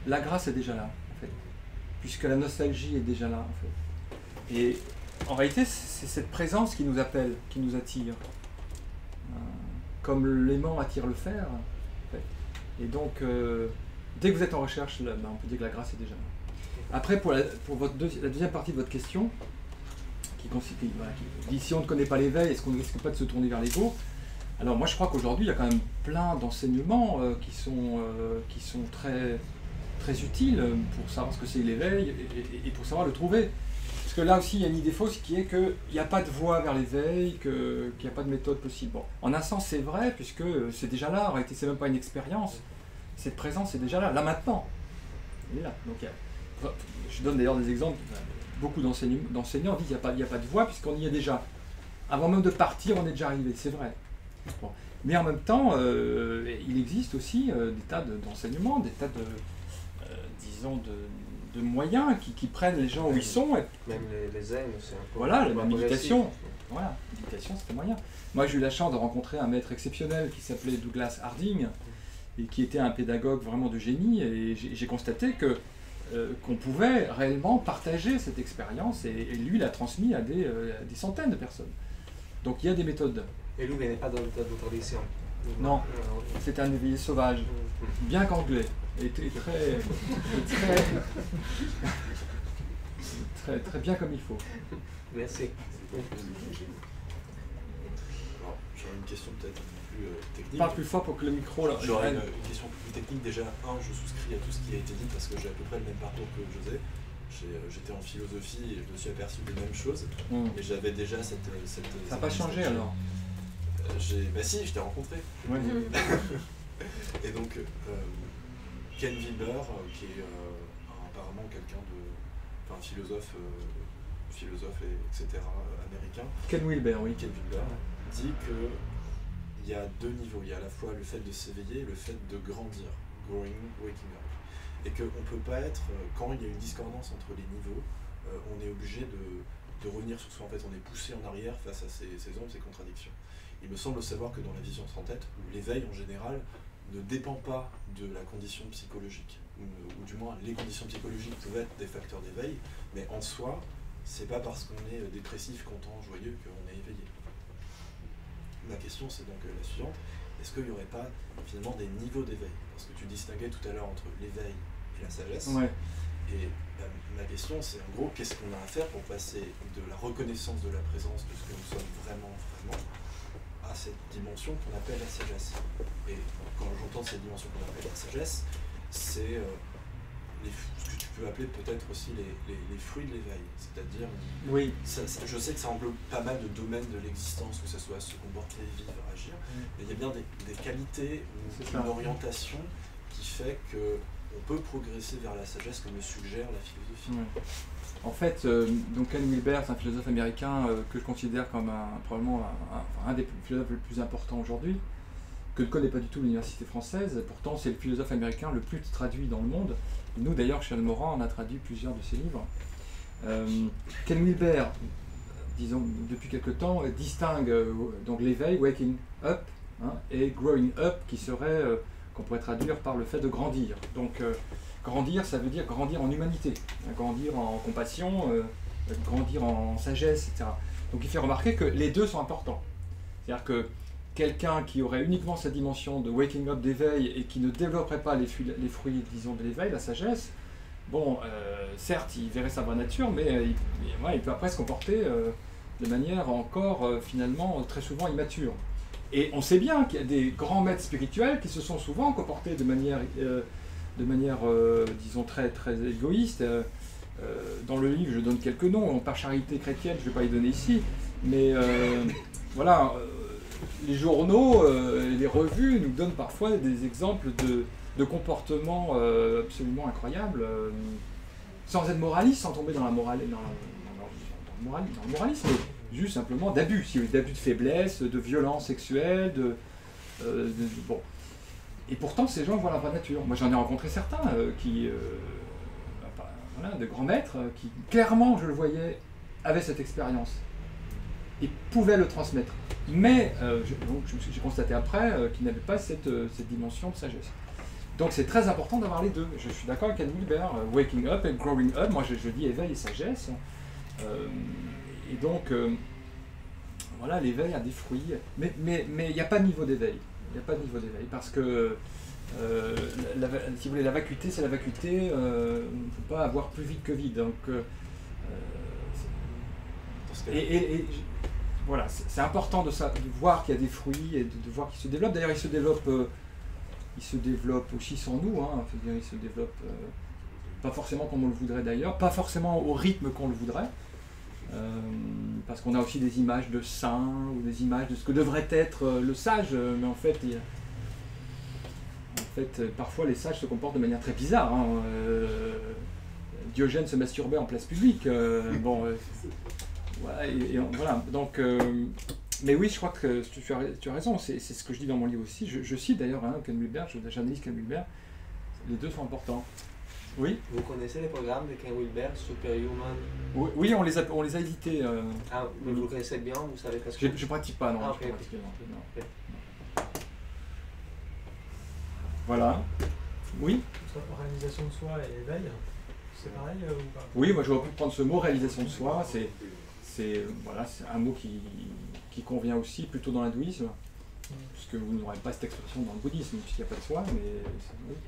la grâce est déjà là, en fait, puisque la nostalgie est déjà là, en fait. Et en réalité, c'est cette présence qui nous appelle, qui nous attire, comme l'aimant attire le fer, en fait. Et donc, dès que vous êtes en recherche, là, on peut dire que la grâce est déjà là. Après, pour la deuxième partie de votre question, qui dit si on ne connaît pas l'éveil, est-ce qu'on ne risque pas de se tourner vers l'ego? Alors moi je crois qu'aujourd'hui il y a quand même plein d'enseignements qui sont très, très utiles pour savoir ce que c'est l'éveil et pour savoir le trouver. Parce que là aussi il y a une idée fausse qui est qu'il n'y a pas de voie vers l'éveil, qu'il n'y a pas de méthode possible. Bon, en un sens c'est vrai puisque c'est déjà là, en réalité c'est même pas une expérience, cette présence est déjà là, là maintenant. Elle est là. Donc, je donne d'ailleurs des exemples. Beaucoup d'enseignants disent qu'il n'y a pas de voie puisqu'on y est déjà. Avant même de partir, on est déjà arrivé, c'est vrai. Bon. Mais en même temps, il existe aussi des tas d'enseignements, des tas de moyens qui prennent les gens où ils sont. Et, même les zen, c'est un peu... Voilà, la méditation. Voilà, la méditation, c'est un moyen. Moi, j'ai eu la chance de rencontrer un maître exceptionnel qui s'appelait Douglas Harding et qui était un pédagogue vraiment de génie. Et j'ai constaté qu'on pouvait réellement partager cette expérience et lui l'a transmis à des centaines de personnes. Donc il y a des méthodes. Et lui, il n'est pas dans votre tradition? Non, c'est un éveillé sauvage, bien qu'anglais, et très bien comme il faut. Merci. Alors, j'aurais une question peut-être un peu plus technique. Parle plus fort pour que le micro... J'aurais une question plus technique. Déjà, je souscris à tout ce qui a été dit parce que j'ai à peu près le même parcours que José. J'étais en philosophie et je me suis aperçu des mêmes choses. Et j'avais déjà cette ça n'a pas changé alors? Bah si, je t'ai rencontré. Ouais. Et donc, Ken Wilber, qui est apparemment quelqu'un de... Enfin, philosophe, etc. américain. Ken Wilber, oui. Ken Wilber dit qu'il y a deux niveaux. Il y a à la fois le fait de s'éveiller et le fait de grandir. Growing, waking up. Et qu'on ne peut pas être, quand il y a une discordance entre les niveaux, on est obligé de revenir sur soi. En fait, on est poussé en arrière face à ces ombres, ces contradictions. Il me semble savoir que dans la vision sans tête, l'éveil en général ne dépend pas de la condition psychologique, ou du moins les conditions psychologiques peuvent être des facteurs d'éveil, mais en soi, c'est pas parce qu'on est dépressif, content, joyeux qu'on est éveillé. Ma question c'est donc la suivante, est-ce qu'il n'y aurait pas finalement des niveaux d'éveil? Parce que tu distinguais tout à l'heure entre l'éveil et la sagesse. Ouais. Et ma question c'est en gros, qu'est-ce qu'on a à faire pour passer de la reconnaissance de la présence de ce que nous sommes vraiment, à cette dimension qu'on appelle la sagesse. Et quand j'entends cette dimension qu'on appelle la sagesse, c'est ce que tu peux appeler peut-être aussi les fruits de l'éveil. C'est-à-dire, oui. Je sais que ça englobe pas mal de domaines de l'existence, que ce soit se comporter, vivre, agir, mais il y a bien des qualités ou une orientation qui fait qu'on peut progresser vers la sagesse comme le suggère la philosophie. En fait, donc Ken Wilber, c'est un philosophe américain que je considère comme probablement un des philosophes les plus importants aujourd'hui, que ne connaît pas du tout l'université française. Pourtant, c'est le philosophe américain le plus traduit dans le monde. Et nous, d'ailleurs, chez Almoran, on a traduit plusieurs de ses livres. Ken Wilber, disons depuis quelque temps, distingue donc l'éveil, waking up, et growing up, qui serait qu'on pourrait traduire par le fait de grandir. Donc grandir, ça veut dire grandir en humanité, grandir en compassion, grandir en sagesse, etc. Donc il fait remarquer que les deux sont importants. C'est-à-dire que quelqu'un qui aurait uniquement cette dimension de waking up, d'éveil, et qui ne développerait pas les fruits disons, de l'éveil, la sagesse, bon, certes, il verrait sa vraie nature, mais il peut après se comporter de manière encore, finalement, très souvent immature. Et on sait bien qu'il y a des grands maîtres spirituels qui se sont souvent comportés de manière disons, très, très égoïste. Dans le livre, je donne quelques noms, par charité chrétienne, je ne vais pas les donner ici, mais voilà, les journaux, les revues nous donnent parfois des exemples de comportements absolument incroyables, sans être moraliste, sans tomber dans le moralisme, mais juste simplement d'abus, d'abus de faiblesse, de violence sexuelle, bon. Et pourtant, ces gens voient la vraie nature. Moi, j'en ai rencontré certains voilà, de grands maîtres qui, clairement, je le voyais, avaient cette expérience et pouvaient le transmettre. Mais j'ai constaté après qu'ils n'avaient pas cette dimension de sagesse. Donc c'est très important d'avoir les deux. Je suis d'accord avec Ken Wilber, waking up et growing up. Moi, je dis éveil et sagesse. Et donc, voilà, l'éveil a des fruits. Mais il n'y a pas de niveau d'éveil. Il n'y a pas de niveau d'éveil parce que, si vous voulez, la vacuité, c'est la vacuité. Il ne faut pas avoir plus vite que vide. Donc, voilà, c'est important de voir qu'il y a des fruits et de voir qu'ils se développent. D'ailleurs, ils se développent aussi sans nous. Hein. Ils se développent pas forcément comme on le voudrait d'ailleurs, pas forcément au rythme qu'on le voudrait. Parce qu'on a aussi des images de saints ou des images de ce que devrait être le sage, mais en fait, parfois les sages se comportent de manière très bizarre. Hein. Diogène se masturbait en place publique. Voilà. Donc, mais oui, je crois que tu as raison. C'est ce que je dis dans mon livre aussi. Je cite d'ailleurs Ken Wilber, j'analyse Ken Wilber. Les deux sont importants. Oui. Vous connaissez les programmes de Ken Wilber, Superhuman? Oui, on les a édités. Ah, mais vous le connaissez bien, vous savez parce que... Je pratique pas, non. Ah, okay, non. Voilà. Oui. Réalisation de soi et éveil, c'est pareil ou pas? Oui, moi je vais prendre ce mot réalisation de soi. C'est un mot qui convient aussi plutôt dans l'hindouisme, puisque vous n'aurez pas cette expression dans le bouddhisme, puisqu'il n'y a pas de soi, mais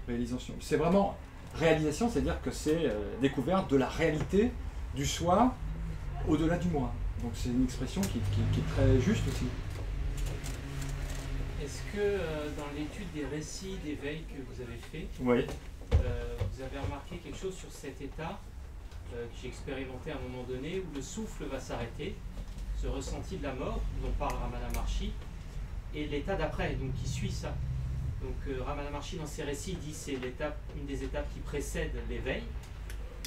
réalisation. C'est vraiment réalisation, c'est-à-dire que c'est découverte de la réalité du soi au-delà du moi. Donc c'est une expression qui est très juste aussi. Est-ce que dans l'étude des récits d'éveil que vous avez fait, oui. Vous avez remarqué quelque chose sur cet état que j'ai expérimenté à un moment donné où le souffle va s'arrêter, ce ressenti de la mort dont parle Ramana Maharshi, et l'état d'après, donc qui suit ça. Donc Ramana Maharshi dans ses récits dit c'est une des étapes qui précède l'éveil,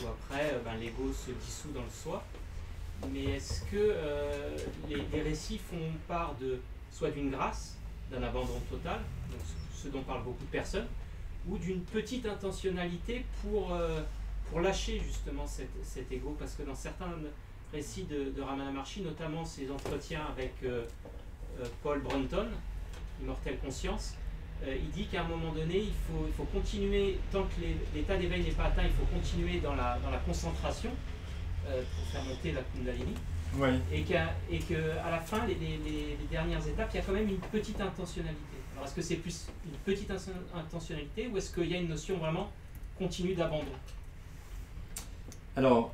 où après l'ego se dissout dans le soi. Mais est-ce que les récits font part soit d'une grâce, d'un abandon total, donc ce dont parlent beaucoup de personnes, ou d'une petite intentionnalité pour lâcher justement cet ego, parce que dans certains récits de Ramana Maharshi, notamment ses entretiens avec Paul Brunton, Immortelle Conscience, il dit qu'à un moment donné, il faut continuer, tant que l'état d'éveil n'est pas atteint, il faut continuer dans la concentration pour faire monter la Kundalini. Oui. Et qu'à la fin, les dernières étapes, il y a quand même une petite intentionnalité. Alors est-ce que c'est plus une petite intentionnalité ou est-ce qu'il y a une notion vraiment continue d'abandon? Alors,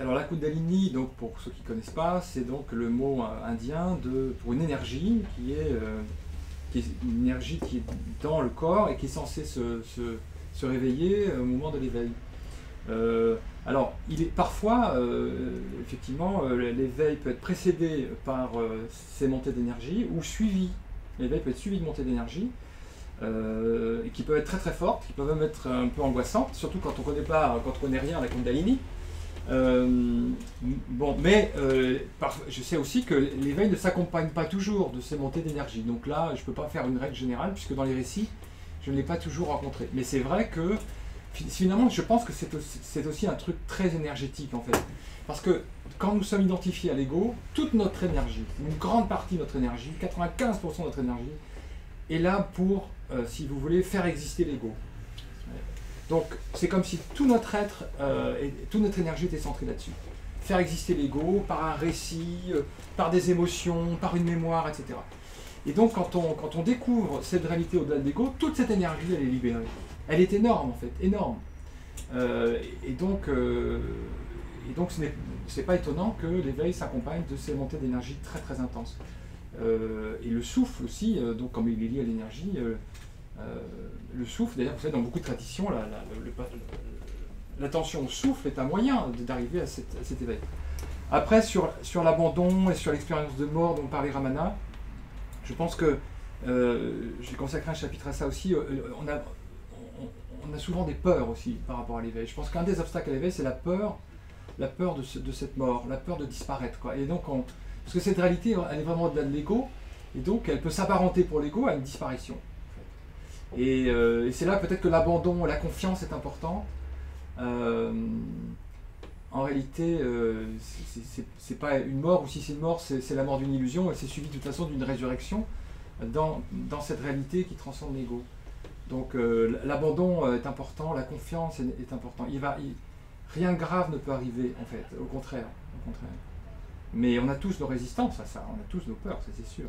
la Kundalini, donc pour ceux qui ne connaissent pas, c'est donc le mot indien pour une énergie qui est une énergie qui est dans le corps et qui est censée se réveiller au moment de l'éveil. Alors, parfois, effectivement, l'éveil peut être précédé par ces montées d'énergie ou suivi. L'éveil peut être suivi de montées d'énergie qui peuvent être très très fortes, qui peuvent même être un peu angoissantes, surtout quand on ne connaît rien à la Kundalini. Je sais aussi que l'éveil ne s'accompagne pas toujours de ces montées d'énergie. Donc là, je ne peux pas faire une règle générale puisque dans les récits, je ne l'ai pas toujours rencontré. Mais c'est vrai que finalement, je pense que c'est aussi un truc très énergétique en fait. Parce que quand nous sommes identifiés à l'ego, toute notre énergie, une grande partie de notre énergie, 95% de notre énergie, est là pour, si vous voulez, faire exister l'ego. Donc c'est comme si tout notre être, toute notre énergie était centrée là-dessus. Faire exister l'ego par un récit, par des émotions, par une mémoire, etc. Et donc quand on découvre cette réalité au-delà de l'ego, toute cette énergie, elle est libérée. Elle est énorme en fait, énorme. Et donc ce n'est pas étonnant que l'éveil s'accompagne de ces montées d'énergie très très intenses. Et le souffle aussi, donc comme il est lié à l'énergie, le souffle, d'ailleurs vous savez dans beaucoup de traditions, l'attention au souffle est un moyen d'arriver à cet éveil. Après, sur l'abandon et sur l'expérience de mort dont parlait Ramana, je pense que j'ai consacré un chapitre à ça aussi. On a souvent des peurs aussi par rapport à l'éveil. Je pense qu'un des obstacles à l'éveil, c'est la peur de cette mort, la peur de disparaître, quoi. Et donc, parce que cette réalité, elle est vraiment au-delà de l'ego, et donc elle peut s'apparenter pour l'ego à une disparition. En fait. Et c'est là peut-être que l'abandon, la confiance est importante. En réalité, c'est pas une mort, ou si c'est une mort, c'est la mort d'une illusion, et c'est suivi de toute façon d'une résurrection dans cette réalité qui transcende l'ego. Donc l'abandon est important, la confiance est importante. Rien de grave ne peut arriver, en fait, au contraire. Mais on a tous nos résistances à ça, on a tous nos peurs, ça c'est sûr.